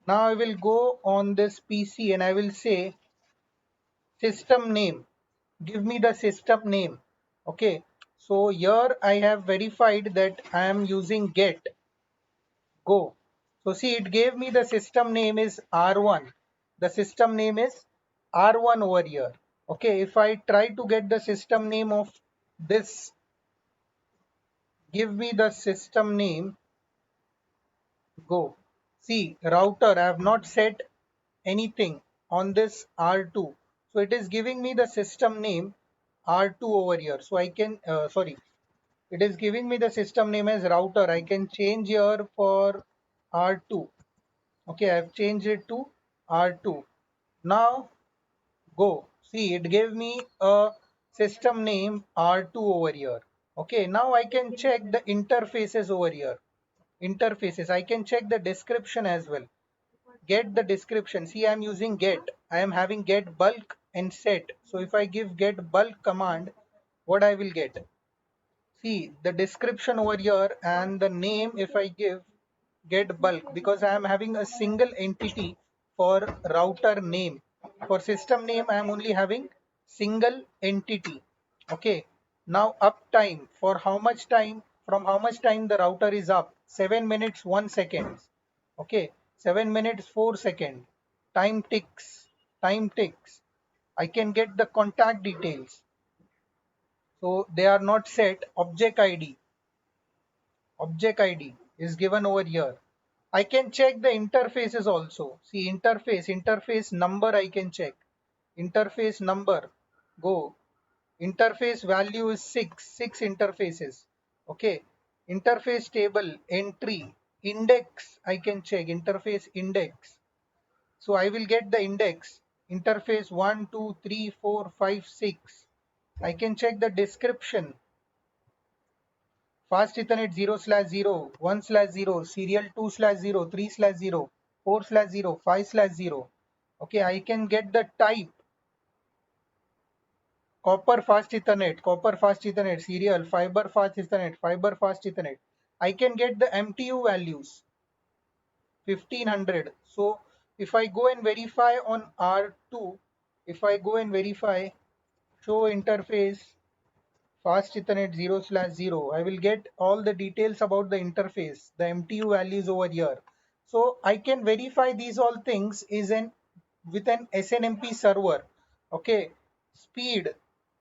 Now I will go on this PC and I will say system name. Give me the system name. Okay. So here I have verified that I am using get go. So see, it gave me the system name is R1. The system name is R1 over here. Okay. If I try to get the system name of this, give me the system name go. See, router, I have not set anything on this R2. So it is giving me the system name R2 over here. So I can, sorry, it is giving me the system name as router. I can change here for R2. Okay, I've changed it to R2. Now go. See, it gave me a system name R2 over here. Okay, now I can check the interfaces over here. Interfaces, I can check the description as well. Get the description. See, I'm using get. I am having get bulk and set. So if I give get bulk command, what I will get? See the description over here and the name. If I give get bulk, because I am having a single entity for router name. For system name, I am only having single entity. Okay. Now uptime, for how much time, from how much time the router is up? 7 minutes 1 second. Okay. 7 minutes 4 second. Time ticks. Time ticks. I can get the contact details. So they are not set. Object ID is given over here. I can check the interfaces also. See interface number I can check. Interface number, go. Interface value is 6 interfaces. Okay. Interface table, entry, index I can check, interface index. So I will get the index, interface 1, 2, 3, 4, 5, 6. I can check the description. Fast Ethernet 0/0, 1/0, serial 2/0, 3/0, 4/0, 5/0. Okay, I can get the type, copper fast Ethernet, serial, fiber fast Ethernet. I can get the MTU values, 1500. So if I go and verify on R2, if I go and verify, show interface, Fast Ethernet 0/0. I will get all the details about the interface, the MTU values over here. So I can verify these all things is an with an SNMP server. Okay, speed,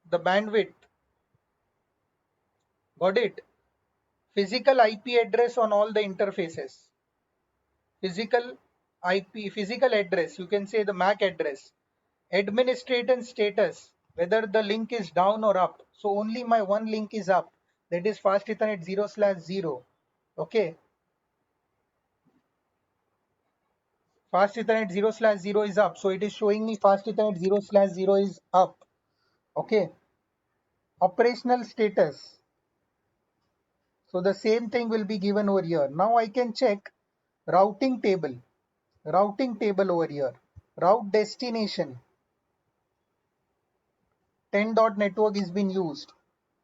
the bandwidth, got it. Physical IP address on all the interfaces. Physical physical address. You can say the MAC address. Administrator status, whether the link is down or up. So only my one link is up, that is Fast Ethernet 0/0. Okay, Fast Ethernet 0/0 is up, so it is showing me Fast Ethernet 0/0 is up. Okay, operational status, so the same thing will be given over here. Now I can check routing table, over here, route destination, 10 dot network is being used.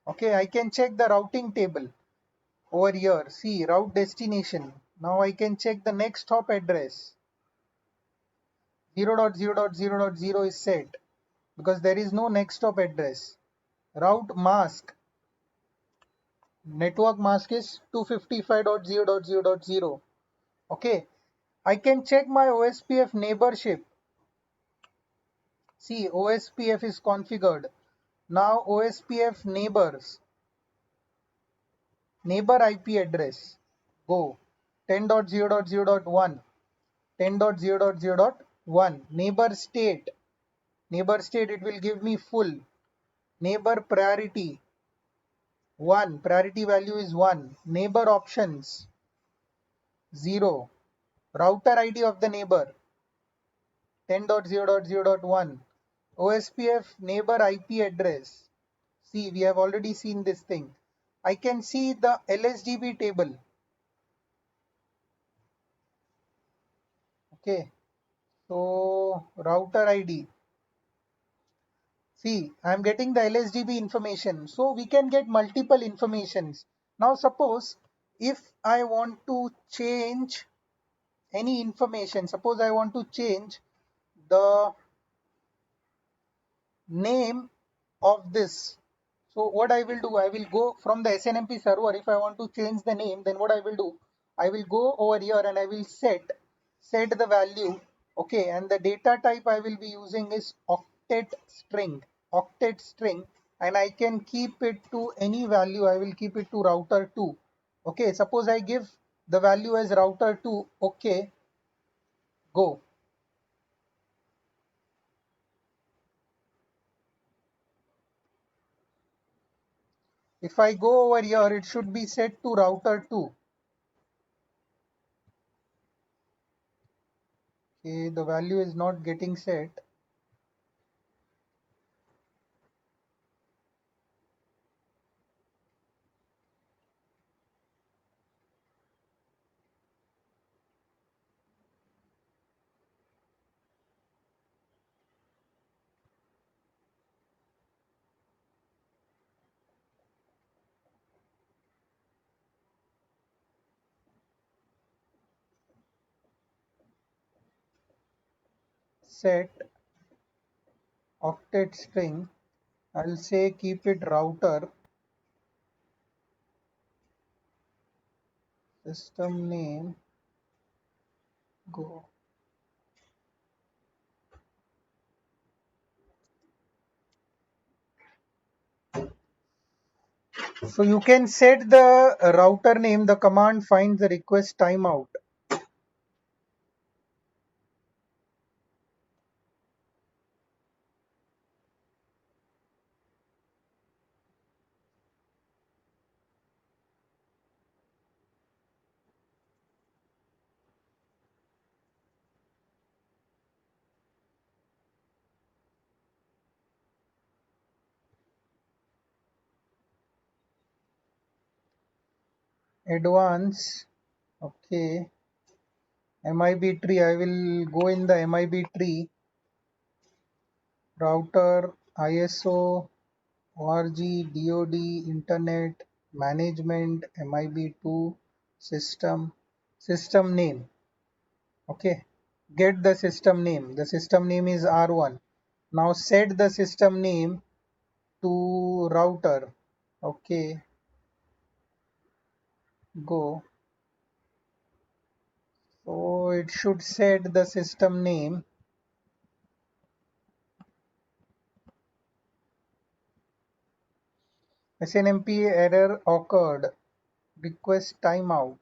Okay, I can check the routing table over here. See route destination. Now I can check the next hop address. 0.0.0.0 is set because there is no next hop address. Route mask, network mask is 255.0.0.0. Okay, I can check my OSPF neighborship. See, OSPF is configured. Now OSPF neighbor IP address, go 10.0.0.1, 10.0.0.1. Neighbor state, it will give me full. Neighbor priority 1, priority value is 1. Neighbor options 0. Router ID of the neighbor 10.0.0.1. OSPF neighbor IP address. See, we have already seen this thing. I can see the LSDB table. Okay, so router ID. See, I'm getting the LSDB information. So we can get multiple informations. Now suppose if I want to change any information, suppose I want to change the name of this. So what I will do, I will go from the SNMP server. If I want to change the name, then what I will do, I will go over here and I will set the value. Okay, and the data type I will be using is octet string, and I can keep it to any value. I will keep it to router 2. Okay, suppose I give the value as router 2. Okay, go. If I go over here, it should be set to router 2. Okay, the value is not getting set. Set octet string. I'll say keep it router. System name go. So you can set the router name. The command finds the request timeout. Advance. Okay. MIB tree. I will go in the MIB tree. Router, ISO, ORG, DOD, Internet, Management, MIB2, System, System name. Okay. Get the system name. The system name is R1. Now set the system name to router. Okay. Go. So it should set the system name. SNMP error occurred. Request timeout.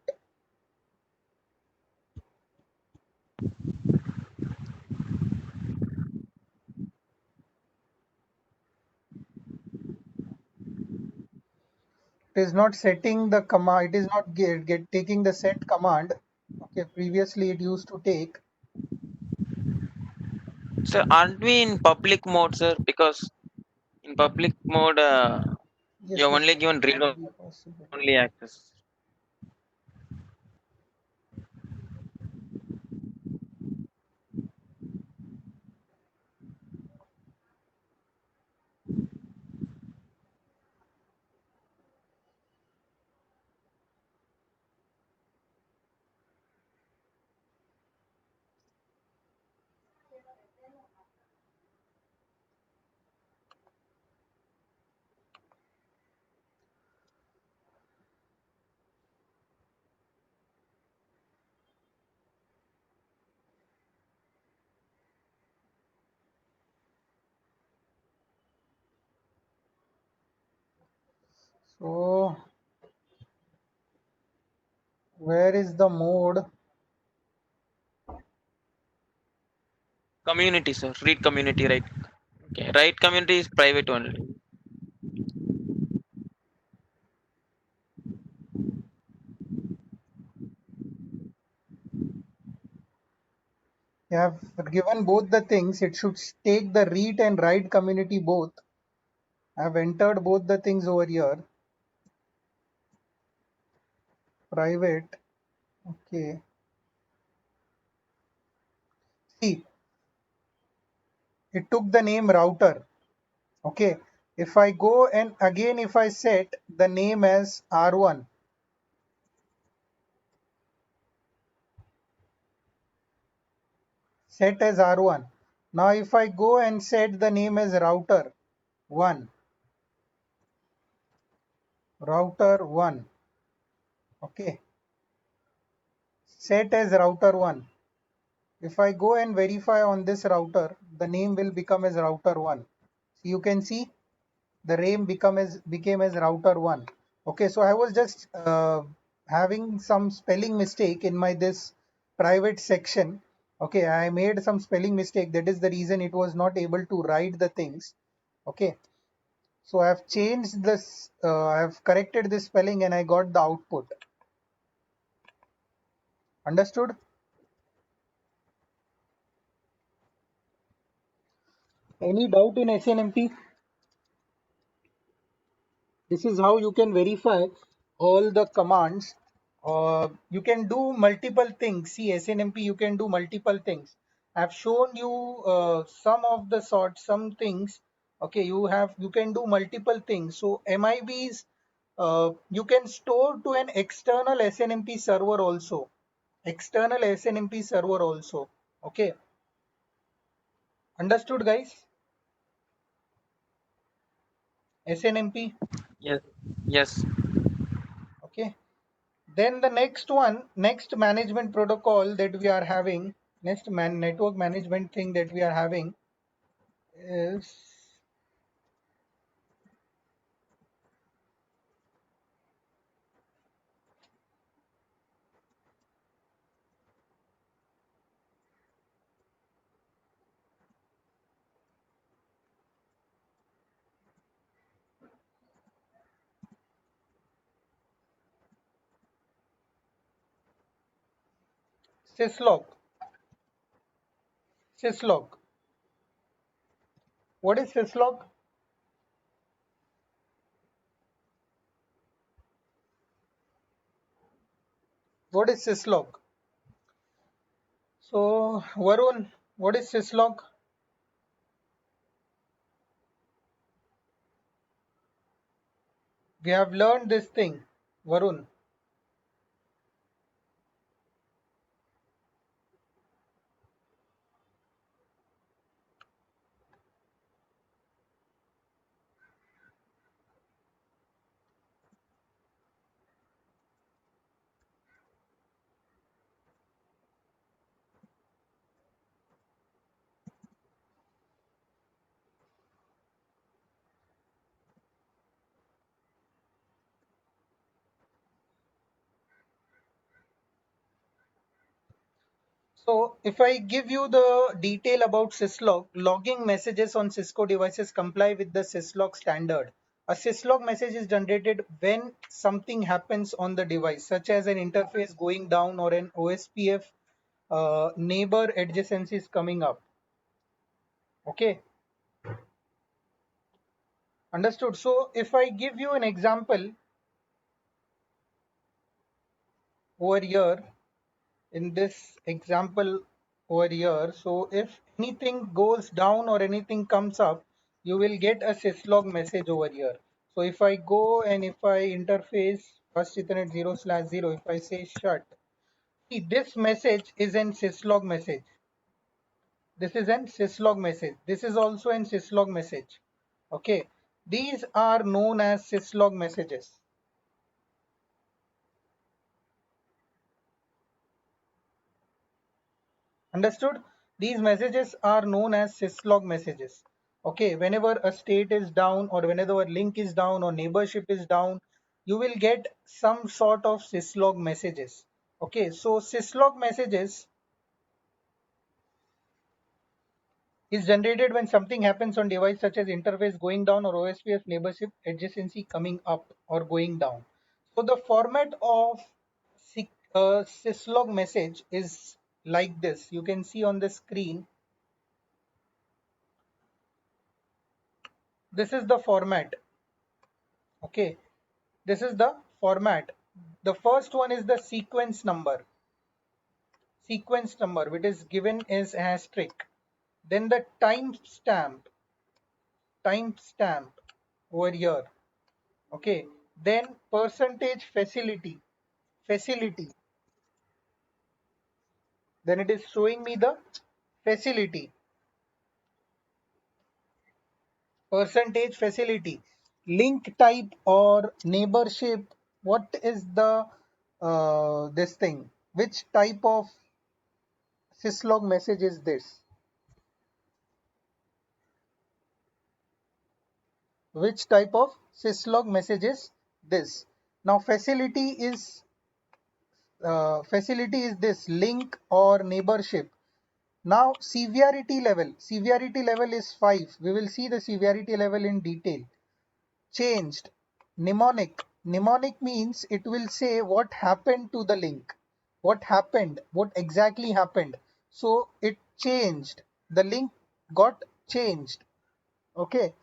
It is not setting the command. It is not taking the set command. Okay. Previously it used to take. Sir, aren't we in public mode, sir? Because in public mode, Yes, you're yes, only it given read can be possible. only access. So where is the mode? Community, sir. Read community, right? Okay. Right community is private only. You have given both the things. It should take the read and write community both. I have entered both the things over here. Private. Okay. See, it took the name router. Okay. If I go and again if I set the name as R1, set as R1. Now if I go and set the name as router 1, router 1. Okay. Set as router 1. If I go and verify on this router, the name will become as router 1. So you can see the name became as router 1. Okay, so I was just having some spelling mistake in my this private section. Okay, I made some spelling mistake. That is the reason it was not able to write the things. Okay, so I have changed this, I have corrected this spelling and I got the output. Understood? Any doubt in SNMP? This is how you can verify all the commands. You can do multiple things. See, SNMP, you can do multiple things. I've shown you some of the sorts, some things. Okay, you can do multiple things. So MIBs, you can store to an external SNMP server also. External SNMP server also. Okay, understood, guys? SNMP. Yes. Yes. Okay. Then the next one, next management protocol that we are having, network management thing that we are having is syslog. Syslog. What is syslog? What is syslog? So Varun, what is syslog? We have learned this thing, Varun. So if I give you the detail about syslog, logging messages on Cisco devices comply with the syslog standard. A syslog message is generated when something happens on the device, such as an interface going down or an OSPF neighbor adjacencies coming up. Okay, understood. So if I give you an example over here, in this example over here, so if anything goes down or anything comes up, you will get a syslog message over here. So if I go and if I interface first ethernet 0/0, if I say shut, see, this message is an syslog message. This is an syslog message. This is also an syslog message. Okay, these are known as syslog messages. Understood? These messages are known as syslog messages. Okay, whenever a state is down or whenever a link is down or neighborship is down, you will get some sort of syslog messages. Okay, so syslog messages is generated when something happens on device such as interface going down or OSPF neighborship adjacency coming up or going down. So the format of syslog message is like this. You can see on the screen. This is the format. Okay, this is the format. The first one is the sequence number which is given as asterisk. Then the timestamp over here. Okay, then percentage facility. Then it is showing me the facility, percentage facility, link type or neighborship. What is the this thing? Which type of syslog message is this? Which type of syslog message is this? Now facility is this link or neighborship. Now severity level is 5. We will see the severity level in detail. Changed. Mnemonic means it will say what happened to the link, what exactly happened. So it changed, the link got changed. Okay.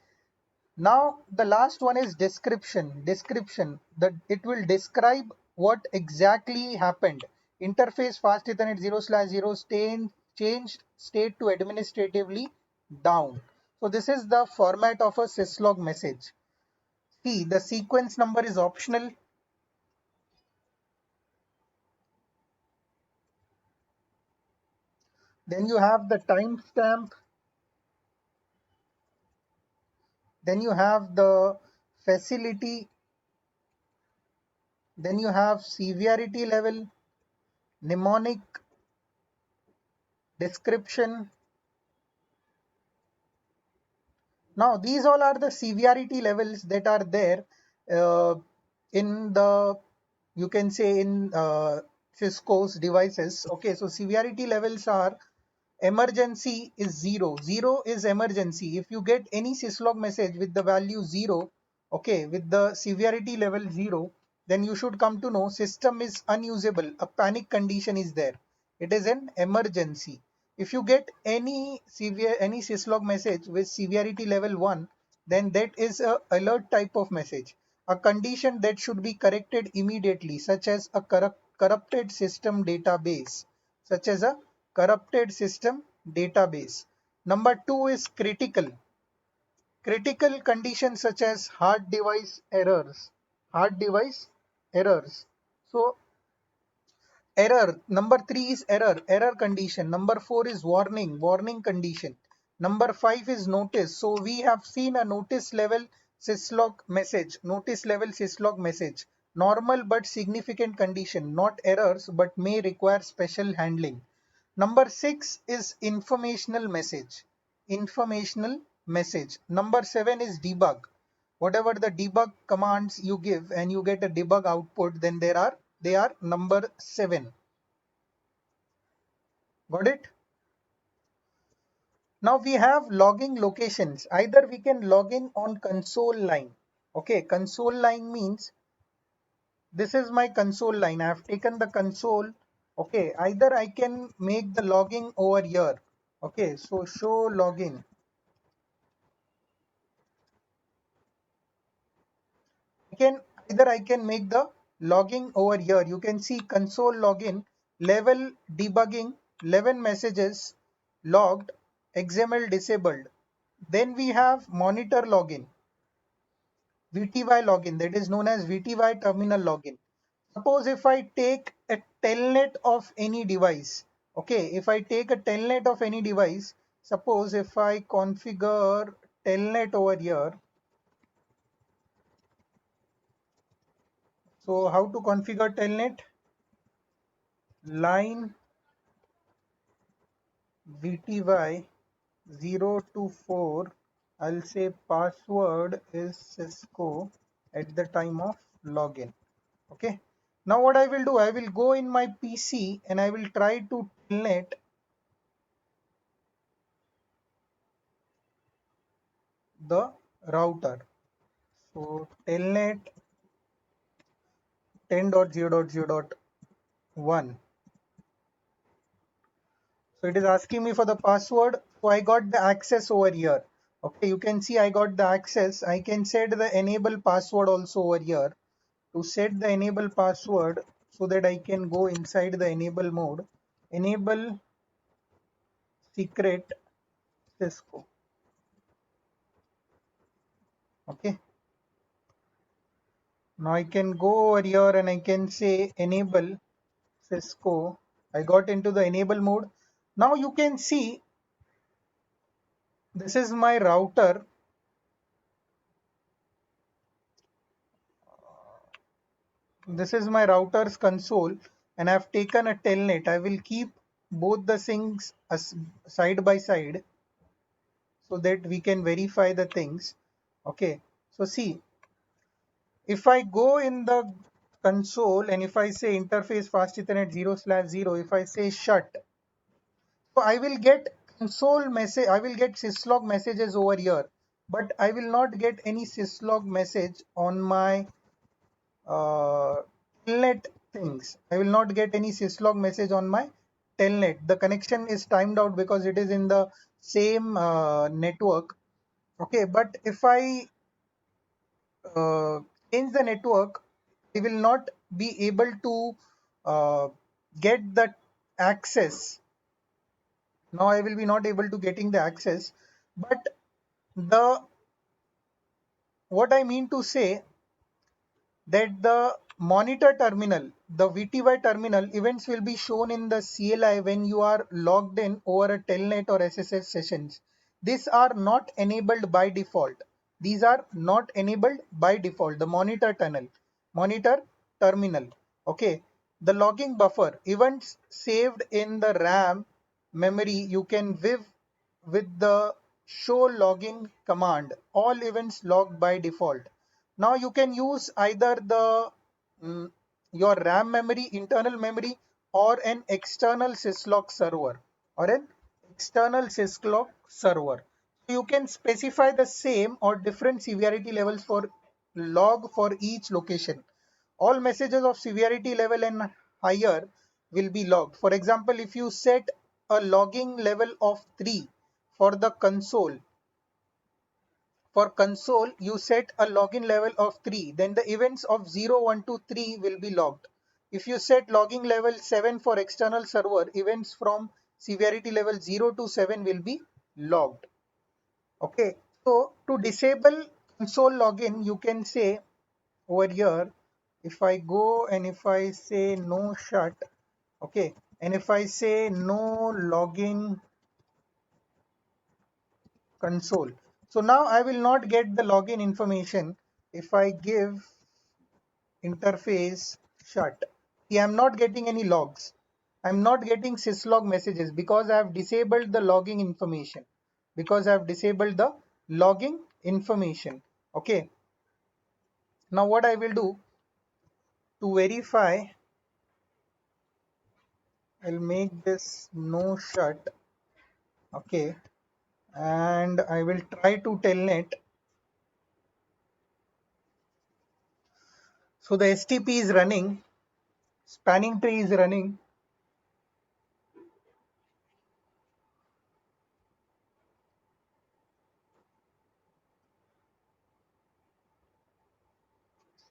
Now the last one is description. Description that it will describe what exactly happened. Interface fast Ethernet 0/0 changed state to administratively down. So this is the format of a syslog message. See, the sequence number is optional. Then you have the timestamp. Then you have the facility. Then you have severity level, mnemonic, description. Now these all are the severity levels that are there uh, in the, you can say, in Cisco's devices. Okay, so severity levels are: emergency is 0. 0 is emergency. If you get any syslog message with the value 0, okay, with the severity level 0, then you should come to know system is unusable. A panic condition is there. It is an emergency. If you get any syslog message with severity level 1, then that is a alert type of message. A condition that should be corrected immediately, such as a corrupted system database, such as a corrupted system database. Number 2 is critical. Critical conditions such as hard device errors. Hard device errors. So error. Number 3 is error condition. Number 4 is warning condition. Number 5 is notice. So we have seen a notice level syslog message. Normal but significant condition, not errors, but may require special handling. Number 6 is informational message. Informational message. Number 7 is debug. Whatever the debug commands you give and you get a debug output, then they are number 7. Got it? Now we have logging locations. Either we can log in on console line. Okay, console line means this is my console line. I have taken the console. Okay, either I can make the logging over here. Okay, so show login. I can make the logging over here. You can see console login, level debugging, 11 messages logged, XML disabled. Then we have monitor login, VTY login, that is known as VTY terminal login. Suppose if I take a telnet of any device, okay, if I take a telnet of any device, suppose if I configure telnet over here. So how to configure telnet? Line VTY 024, I'll say password is Cisco at the time of login. Okay, now what I will do, I will go in my PC and I will try to telnet the router. So telnet 10.0.0.1. So it is asking me for the password. So I got the access over here. Okay, you can see I got the access. I can set the enable password also over here. To set the enable password so that I can go inside the enable mode, enable secret Cisco. Okay, now I can go over here and I can say enable Cisco. I got into the enable mode. Now you can see this is my router. This is my router's console and I've taken a telnet. I will keep both the things side by side so that we can verify the things. Okay, so see, if I go in the console and if I say interface fast ethernet 0/0, if I say shut, so I will get console message, I will get syslog messages over here, but I will not get any syslog message on my uh, telnet things. I will not get any syslog message on my telnet. The connection is timed out because it is in the same network. Okay, but if I uh, change the network, we will not be able to get the access. Now I will be not able to getting the access, but the what I mean to say that the monitor terminal, the VTY terminal events will be shown in the CLI when you are logged in over a telnet or SSH sessions. These are not enabled by default. These are not enabled by default. The monitor terminal. Okay. The logging buffer events saved in the RAM memory you can view with the show logging command. All events logged by default. Now you can use either the mm, your RAM memory, internal memory, or an external syslog server, or an external syslog server. You can specify the same or different severity levels for log for each location. All messages of severity level and higher will be logged. For example, if you set a logging level of 3 for the console, for console, you set a login level of 3, then the events of 0, 1 to 3 will be logged. If you set logging level 7 for external server, events from severity level 0 to 7 will be logged. Okay, so to disable console login, you can say over here, if I go and if I say no shut, okay, and if I say no login console, so now I will not get the login information if I give interface shut. See, I'm not getting any logs. I'm not getting syslog messages because I have disabled the logging information. Because I have disabled the logging information. Okay. Now what I will do to verify, I'll make this no shut. Okay. And I will try to telnet. So the STP is running, spanning tree is running.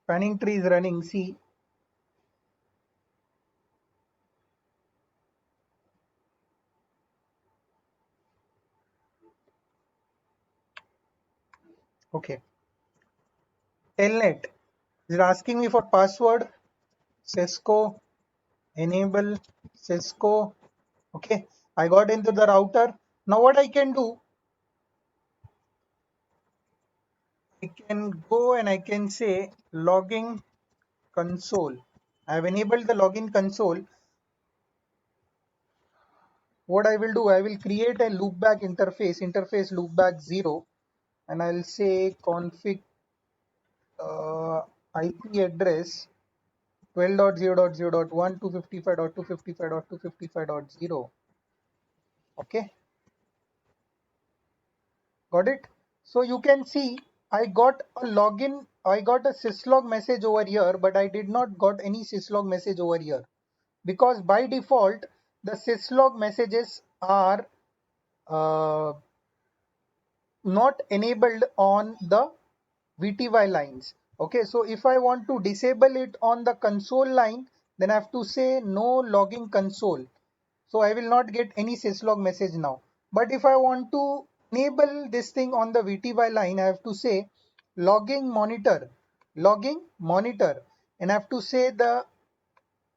Spanning tree is running. See, okay. Telnet is asking me for password. Cisco enable Cisco. Okay, I got into the router. Now what I can do, I can go and I can say logging console. I have enabled the login console. What I will do, I will create a loopback interface loopback 0, and I'll say config IP address 12.0.0.1 255.255.255.0. Okay, got it. So you can see I got a login, I got a syslog message over here, but I did not got any syslog message over here because by default the syslog messages are uh, not enabled on the VTY lines. Okay, so if I want to disable it on the console line, then I have to say no logging console. So I will not get any syslog message now. But if I want to enable this thing on the VTY line, I have to say logging monitor, and I have to say the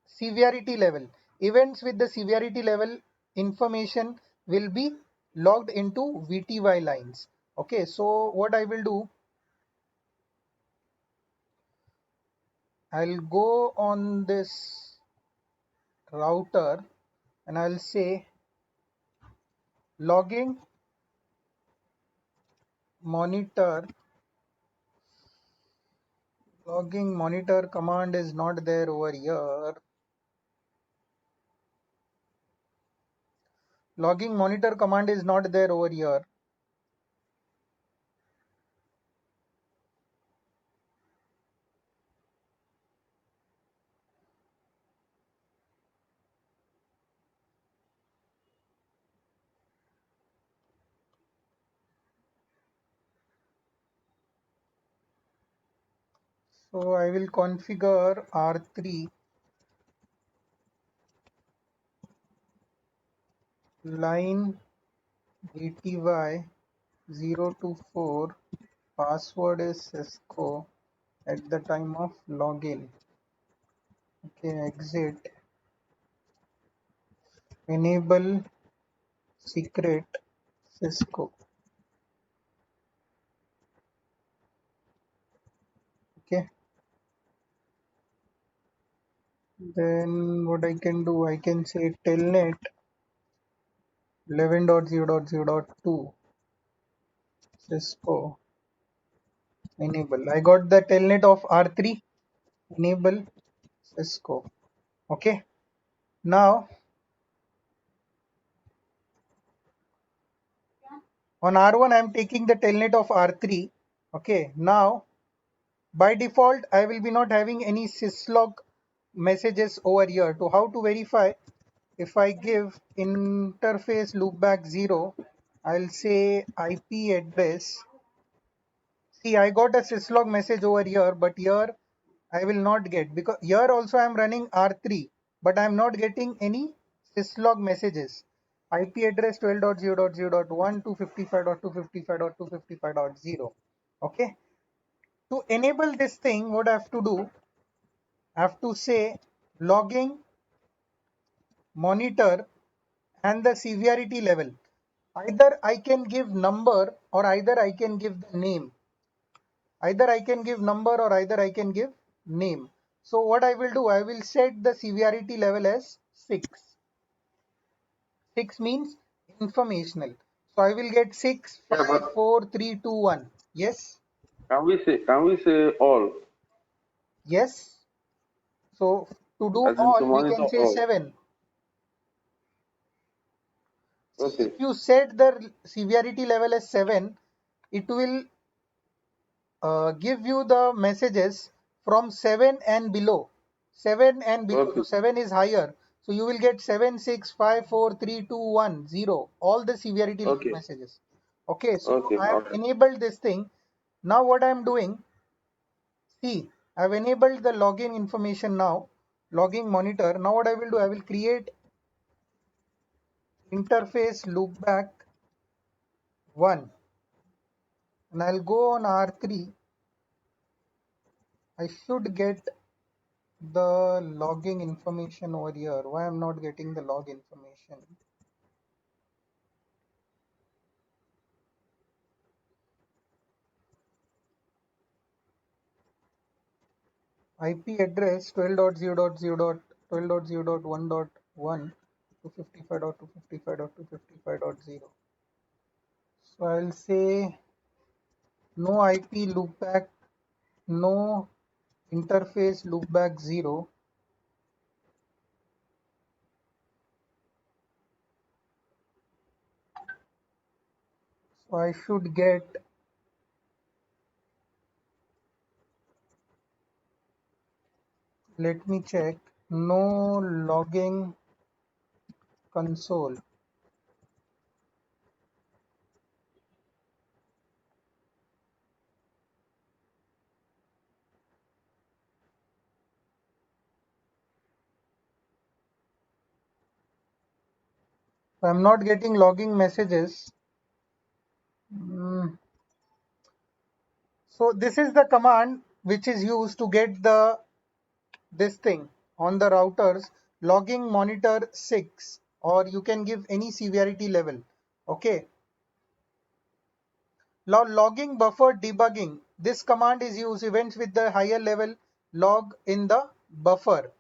severity level. Events with the severity level information will be logged into VTY lines. Okay, so what I will do, I'll go on this router and I'll say logging monitor. Logging monitor command is not there over here. Logging monitor command is not there over here. So I will configure R3 line ATY 0 to 4, password is Cisco at the time of login. Okay, exit, enable secret Cisco. Okay, then what I can do, I can say telnet 11.0.0.2 Cisco enable. I got the telnet of R3, enable Cisco. Okay, now on R1 I am taking the telnet of R3. Okay, now by default I will be not having any syslog messages over here. To how to verify, if I give interface loopback 0, I'll say IP address. See, I got a syslog message over here, but here I will not get, because here also I am running R3, but I am not getting any syslog messages. IP address 12.0.0.1 255.255.255.0. Okay. To enable this thing, what I have to do, I have to say logging monitor and the severity level. Either I can give number or either I can give the name. Either I can give number or either I can give name. So what I will do, I will set the severity level as 6. 6 means informational. So I will get 6, Yeah, 5, but 4, 3, 2, 1. Yes, can we say all? yes. So to do As in to all, we monitor can say all. 7. See, if Okay. you set the severity level as 7, it will give you the messages from 7 and below. 7 and below. So Okay. 7 is higher. So you will get 7, 6, 5, 4, 3, 2, 1, 0. All the severity level Okay. messages. Okay, so Okay. I have Okay. enabled this thing. Now what I am doing, see, I have enabled the login information now. Logging monitor. Now what I will do, I will create interface loopback 1. And I'll go on R3. I should get the logging information over here. Why I'm not getting the log information? IP address 12.0.0.12.0.1.1 to 55.255.255.0. So I'll say no IP loopback, no interface loopback 0. So I should get, let me check, no logging console. I'm not getting logging messages. So this is the command which is used to get the this thing on the routers, logging monitor 6, or you can give any severity level. Okay. Now logging buffer debugging. This command is used events with the higher level log in the buffer.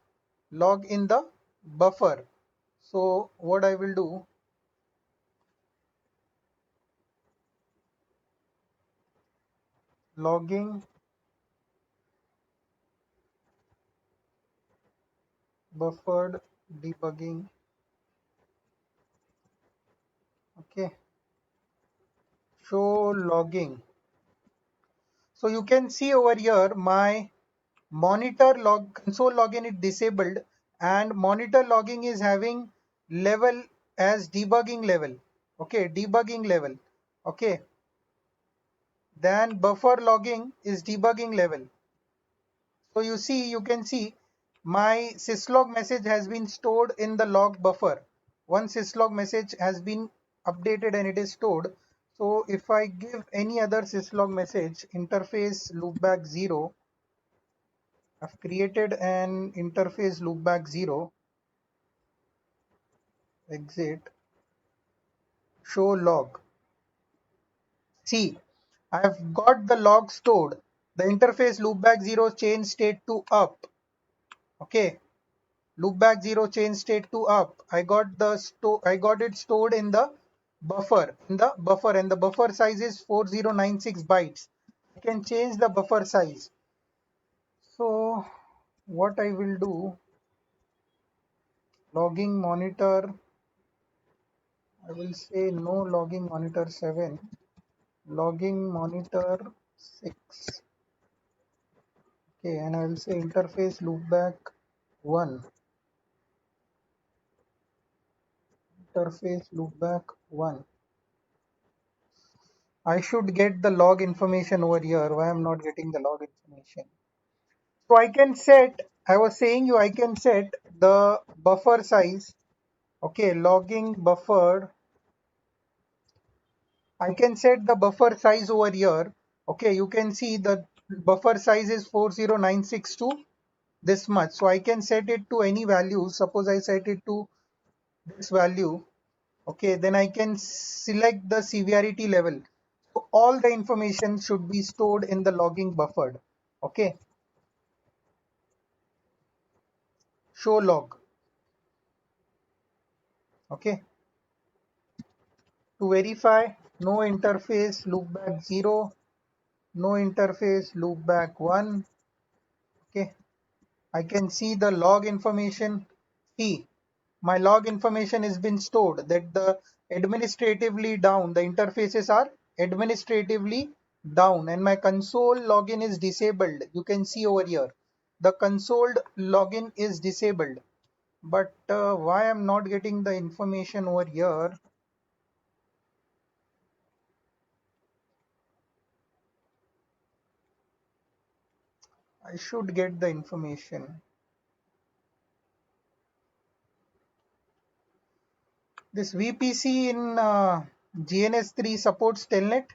Log in the buffer. So what I will do, logging buffered debugging. Okay. Show logging. So you can see over here my monitor log console login is disabled and monitor logging is having level as debugging level. Okay, debugging level. Okay, then buffer logging is debugging level. So you can see my syslog message has been stored in the log buffer. One syslog message has been updated and it is stored. So if I give any other syslog message, interface loopback 0, I've created an interface loopback 0, exit, show log. See, I've got the log stored. The interface loopback 0 change state to up. Okay, loopback 0 change state to up. I got it stored in the buffer, and the buffer size is 4096 bytes. I can change the buffer size. So what I will do, logging monitor, I will say no logging monitor 7, logging monitor 6. Okay, and I will say interface loopback 1, interface loopback 1. I should get the log information over here. Why I'm not getting the log information? So I can set, I was saying I can set the buffer size. Okay, logging buffer. I can set the buffer size over here. Okay, you can see the buffer size is 40962, this much. So I can set it to any value. Suppose I set it to this value. Okay, then I can select the severity level. So all the information should be stored in the logging buffer. Okay, show log. Okay, to verify, no interface loopback 0, no interface loopback 1. Okay, I can see the log information. See, my log information has been stored that the administratively down, the interfaces are administratively down, and my console login is disabled. You can see over here the console login is disabled, but why I'm not getting the information over here? I should get the information. This VPC in GNS3 supports Telnet.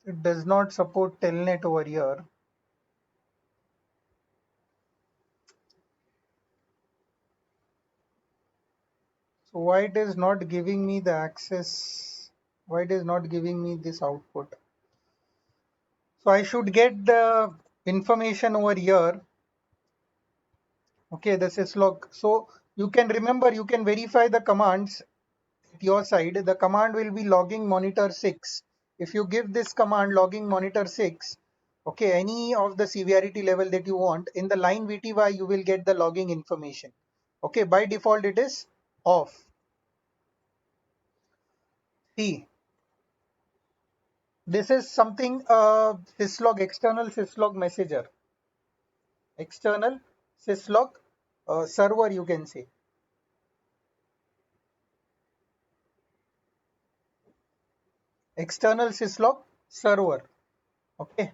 It does not support Telnet over here. So why it is not giving me the access? Why it is not giving me this output? So I should get the information over here. Okay, this is log. So you can remember, you can verify the commands at your side. The command will be logging monitor 6. If you give this command logging monitor 6, okay, any of the severity level that you want, in the line VTY you will get the logging information. Okay, by default it is off. See, this is something syslog, external syslog messenger, external syslog server, you can say. External syslog server. Okay.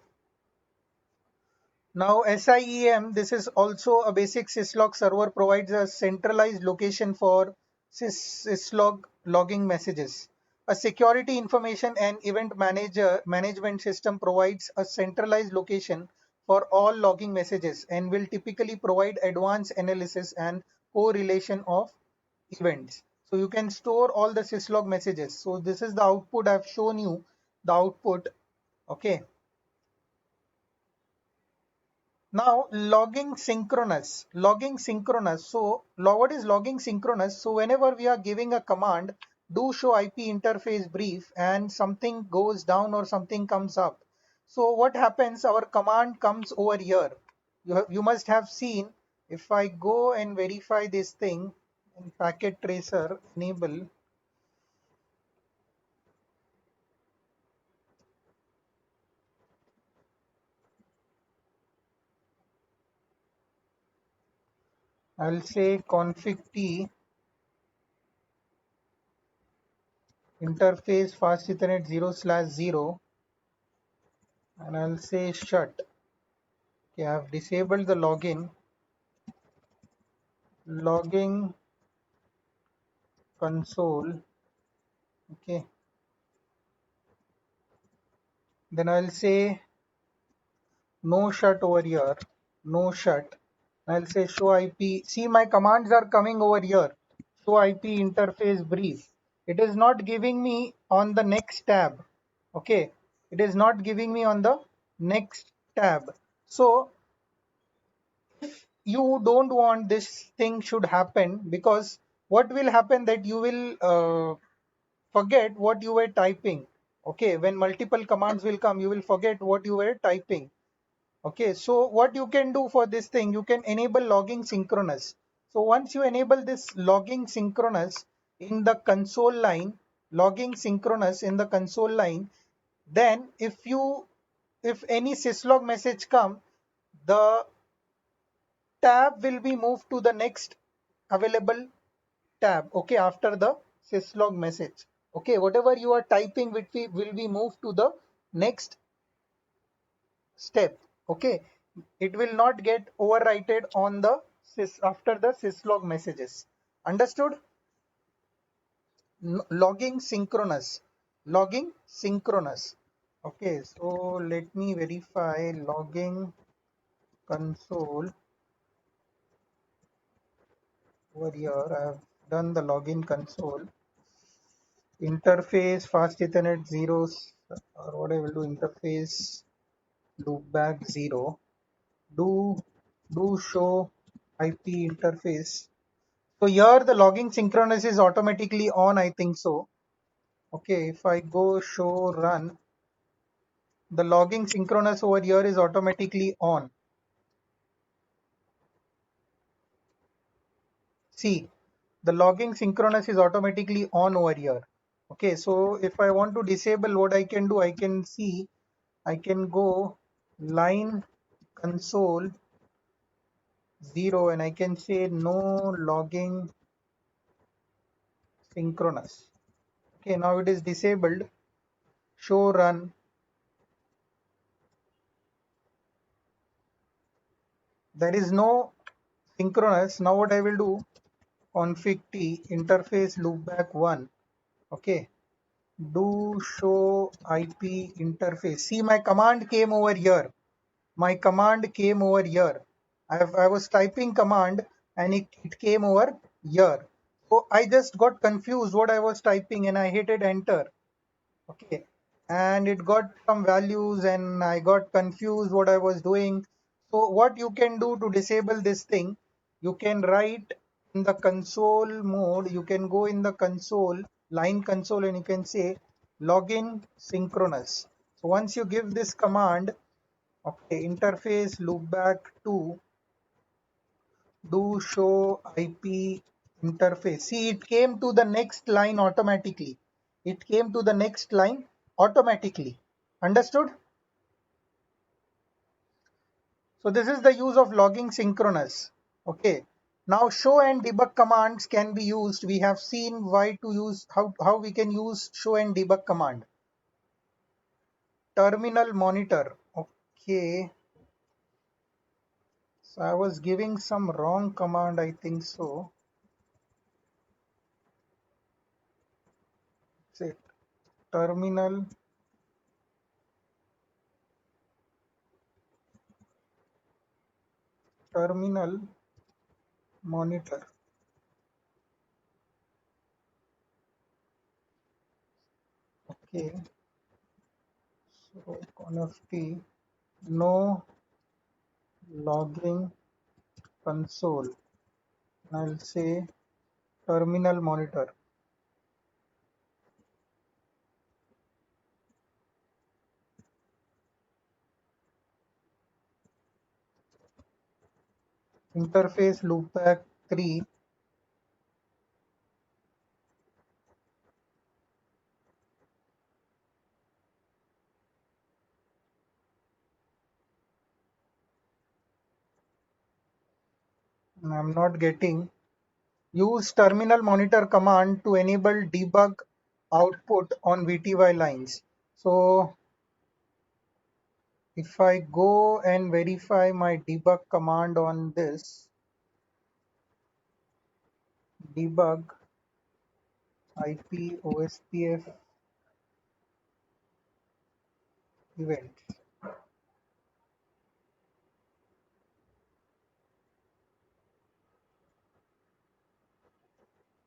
Now SIEM, this is also a basic syslog server, provides a centralized location for syslog logging messages. A security information and event management system provides a centralized location for all logging messages and will typically provide advanced analysis and correlation of events. So you can store all the syslog messages. So this is the output. I've shown you the output. Okay. Now logging synchronous. Logging synchronous. So what is logging synchronous? So whenever we are giving a command, do show IP interface brief, and something goes down or something comes up. So what happens? Our command comes over here. You must have seen. If I go and verify this thing in packet tracer enable, I'll say config t interface fast ethernet 0/0, and I'll say shut. Okay, I've disabled the logging console. Okay, then I'll say no shut over here, no shut. I'll say show IP. See, my commands are coming over here. Show IP interface brief. It is not giving me on the next tab. Okay, it is not giving me on the next tab. So you don't want this thing should happen, because what will happen that you will forget what you were typing. Okay, when multiple commands will come, you will forget what you were typing. Okay, so what you can do for this thing, you can enable logging synchronous. So once you enable this logging synchronous in the console line, logging synchronous in the console line, then if any syslog message come, the tab will be moved to the next available tab. Okay, after the syslog message. Okay, whatever you are typing will be moved to the next step. Okay, it will not get overwritten on the after the syslog messages. Understood? Logging synchronous. Logging synchronous. Okay, so let me verify logging console over here. I have done the login console. Interface fast ethernet zeros, or what I will do, interface loopback 0. Do show IP interface. So here the logging synchronous is automatically on, I think so. Okay, if I go show run, the logging synchronous over here is automatically on. See, the logging synchronous is automatically on over here. Okay, so if I want to disable, what I can do, I can see, I can go line console 0, and I can say no logging synchronous. Okay, now it is disabled. Show run. There is no synchronous. Now what I will do, config t interface loopback 1. Okay, do show IP interface. See, my command came over here. My command came over here. I was typing command, and it came over here. So I just got confused what I was typing, and I hit enter. Okay, and it got some values, and I got confused what I was doing. So what you can do to disable this thing, you can write in the console mode, you can go in the console, line console, and you can say login synchronous. So once you give this command, okay, interface loopback 2, do show IP interface. See, it came to the next line automatically. It came to the next line automatically. Understood? So this is the use of logging synchronous. Okay. Now show and debug commands can be used. We have seen why to use, how we can use show and debug command. Terminal monitor. Okay. So I was giving some wrong command, I think so. Say terminal terminal monitor. Okay, so conf t no logging console. I'll say terminal monitor. Interface loopback 3. I'm not getting. Use terminal monitor command to enable debug output on VTY lines. So if I go and verify my debug command on this, debug IP OSPF event,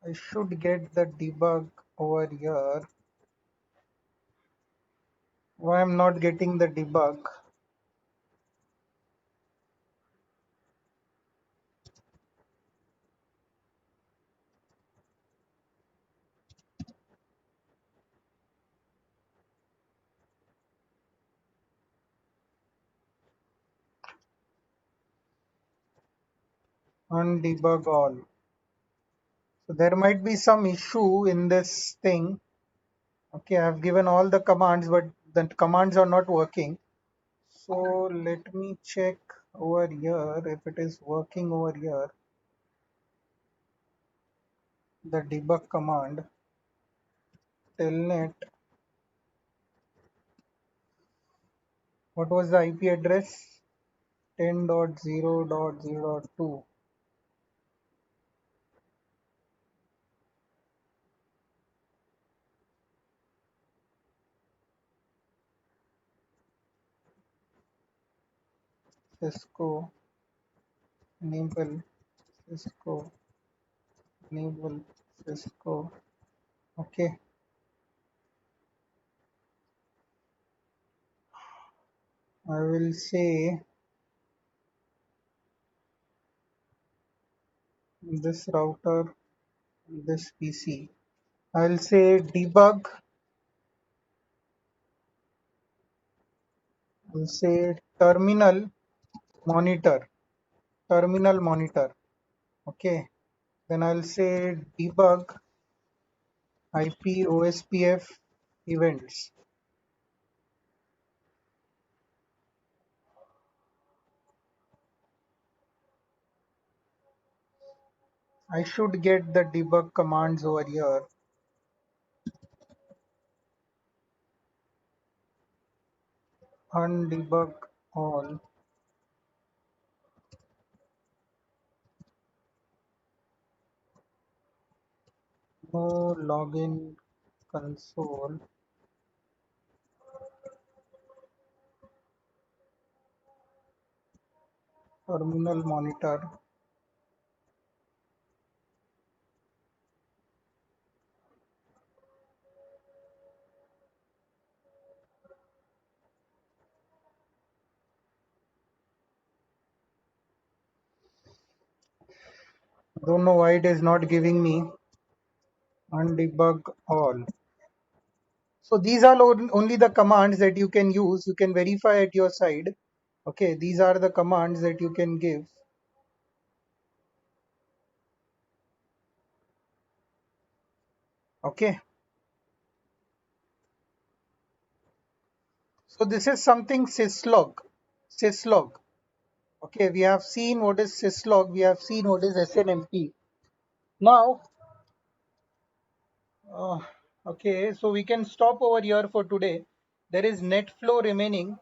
I should get the debug over here. Why I'm not getting the debug? Undebug all. So there might be some issue in this thing. Okay, I've given all the commands, but the commands are not working. So let me check over here if it is working over here. The debug command telnet. What was the IP address? 10.0.0.2. Cisco enable Cisco enable Cisco. Okay, I will say this router, this PC. I'll say debug. I'll say monitor, terminal monitor. Okay, then I'll say debug IP OSPF events. I should get the debug commands over here. Undebug all. No login console. Terminal monitor. Don't know why it is not giving me undebug all. So these are only the commands that you can use. You can verify at your side. Okay, these are the commands that you can give. Okay. So this is something syslog. Syslog. Okay, we have seen what is syslog. We have seen what is SNMP. Now, okay, so we can stop over here for today. There is net flow remaining.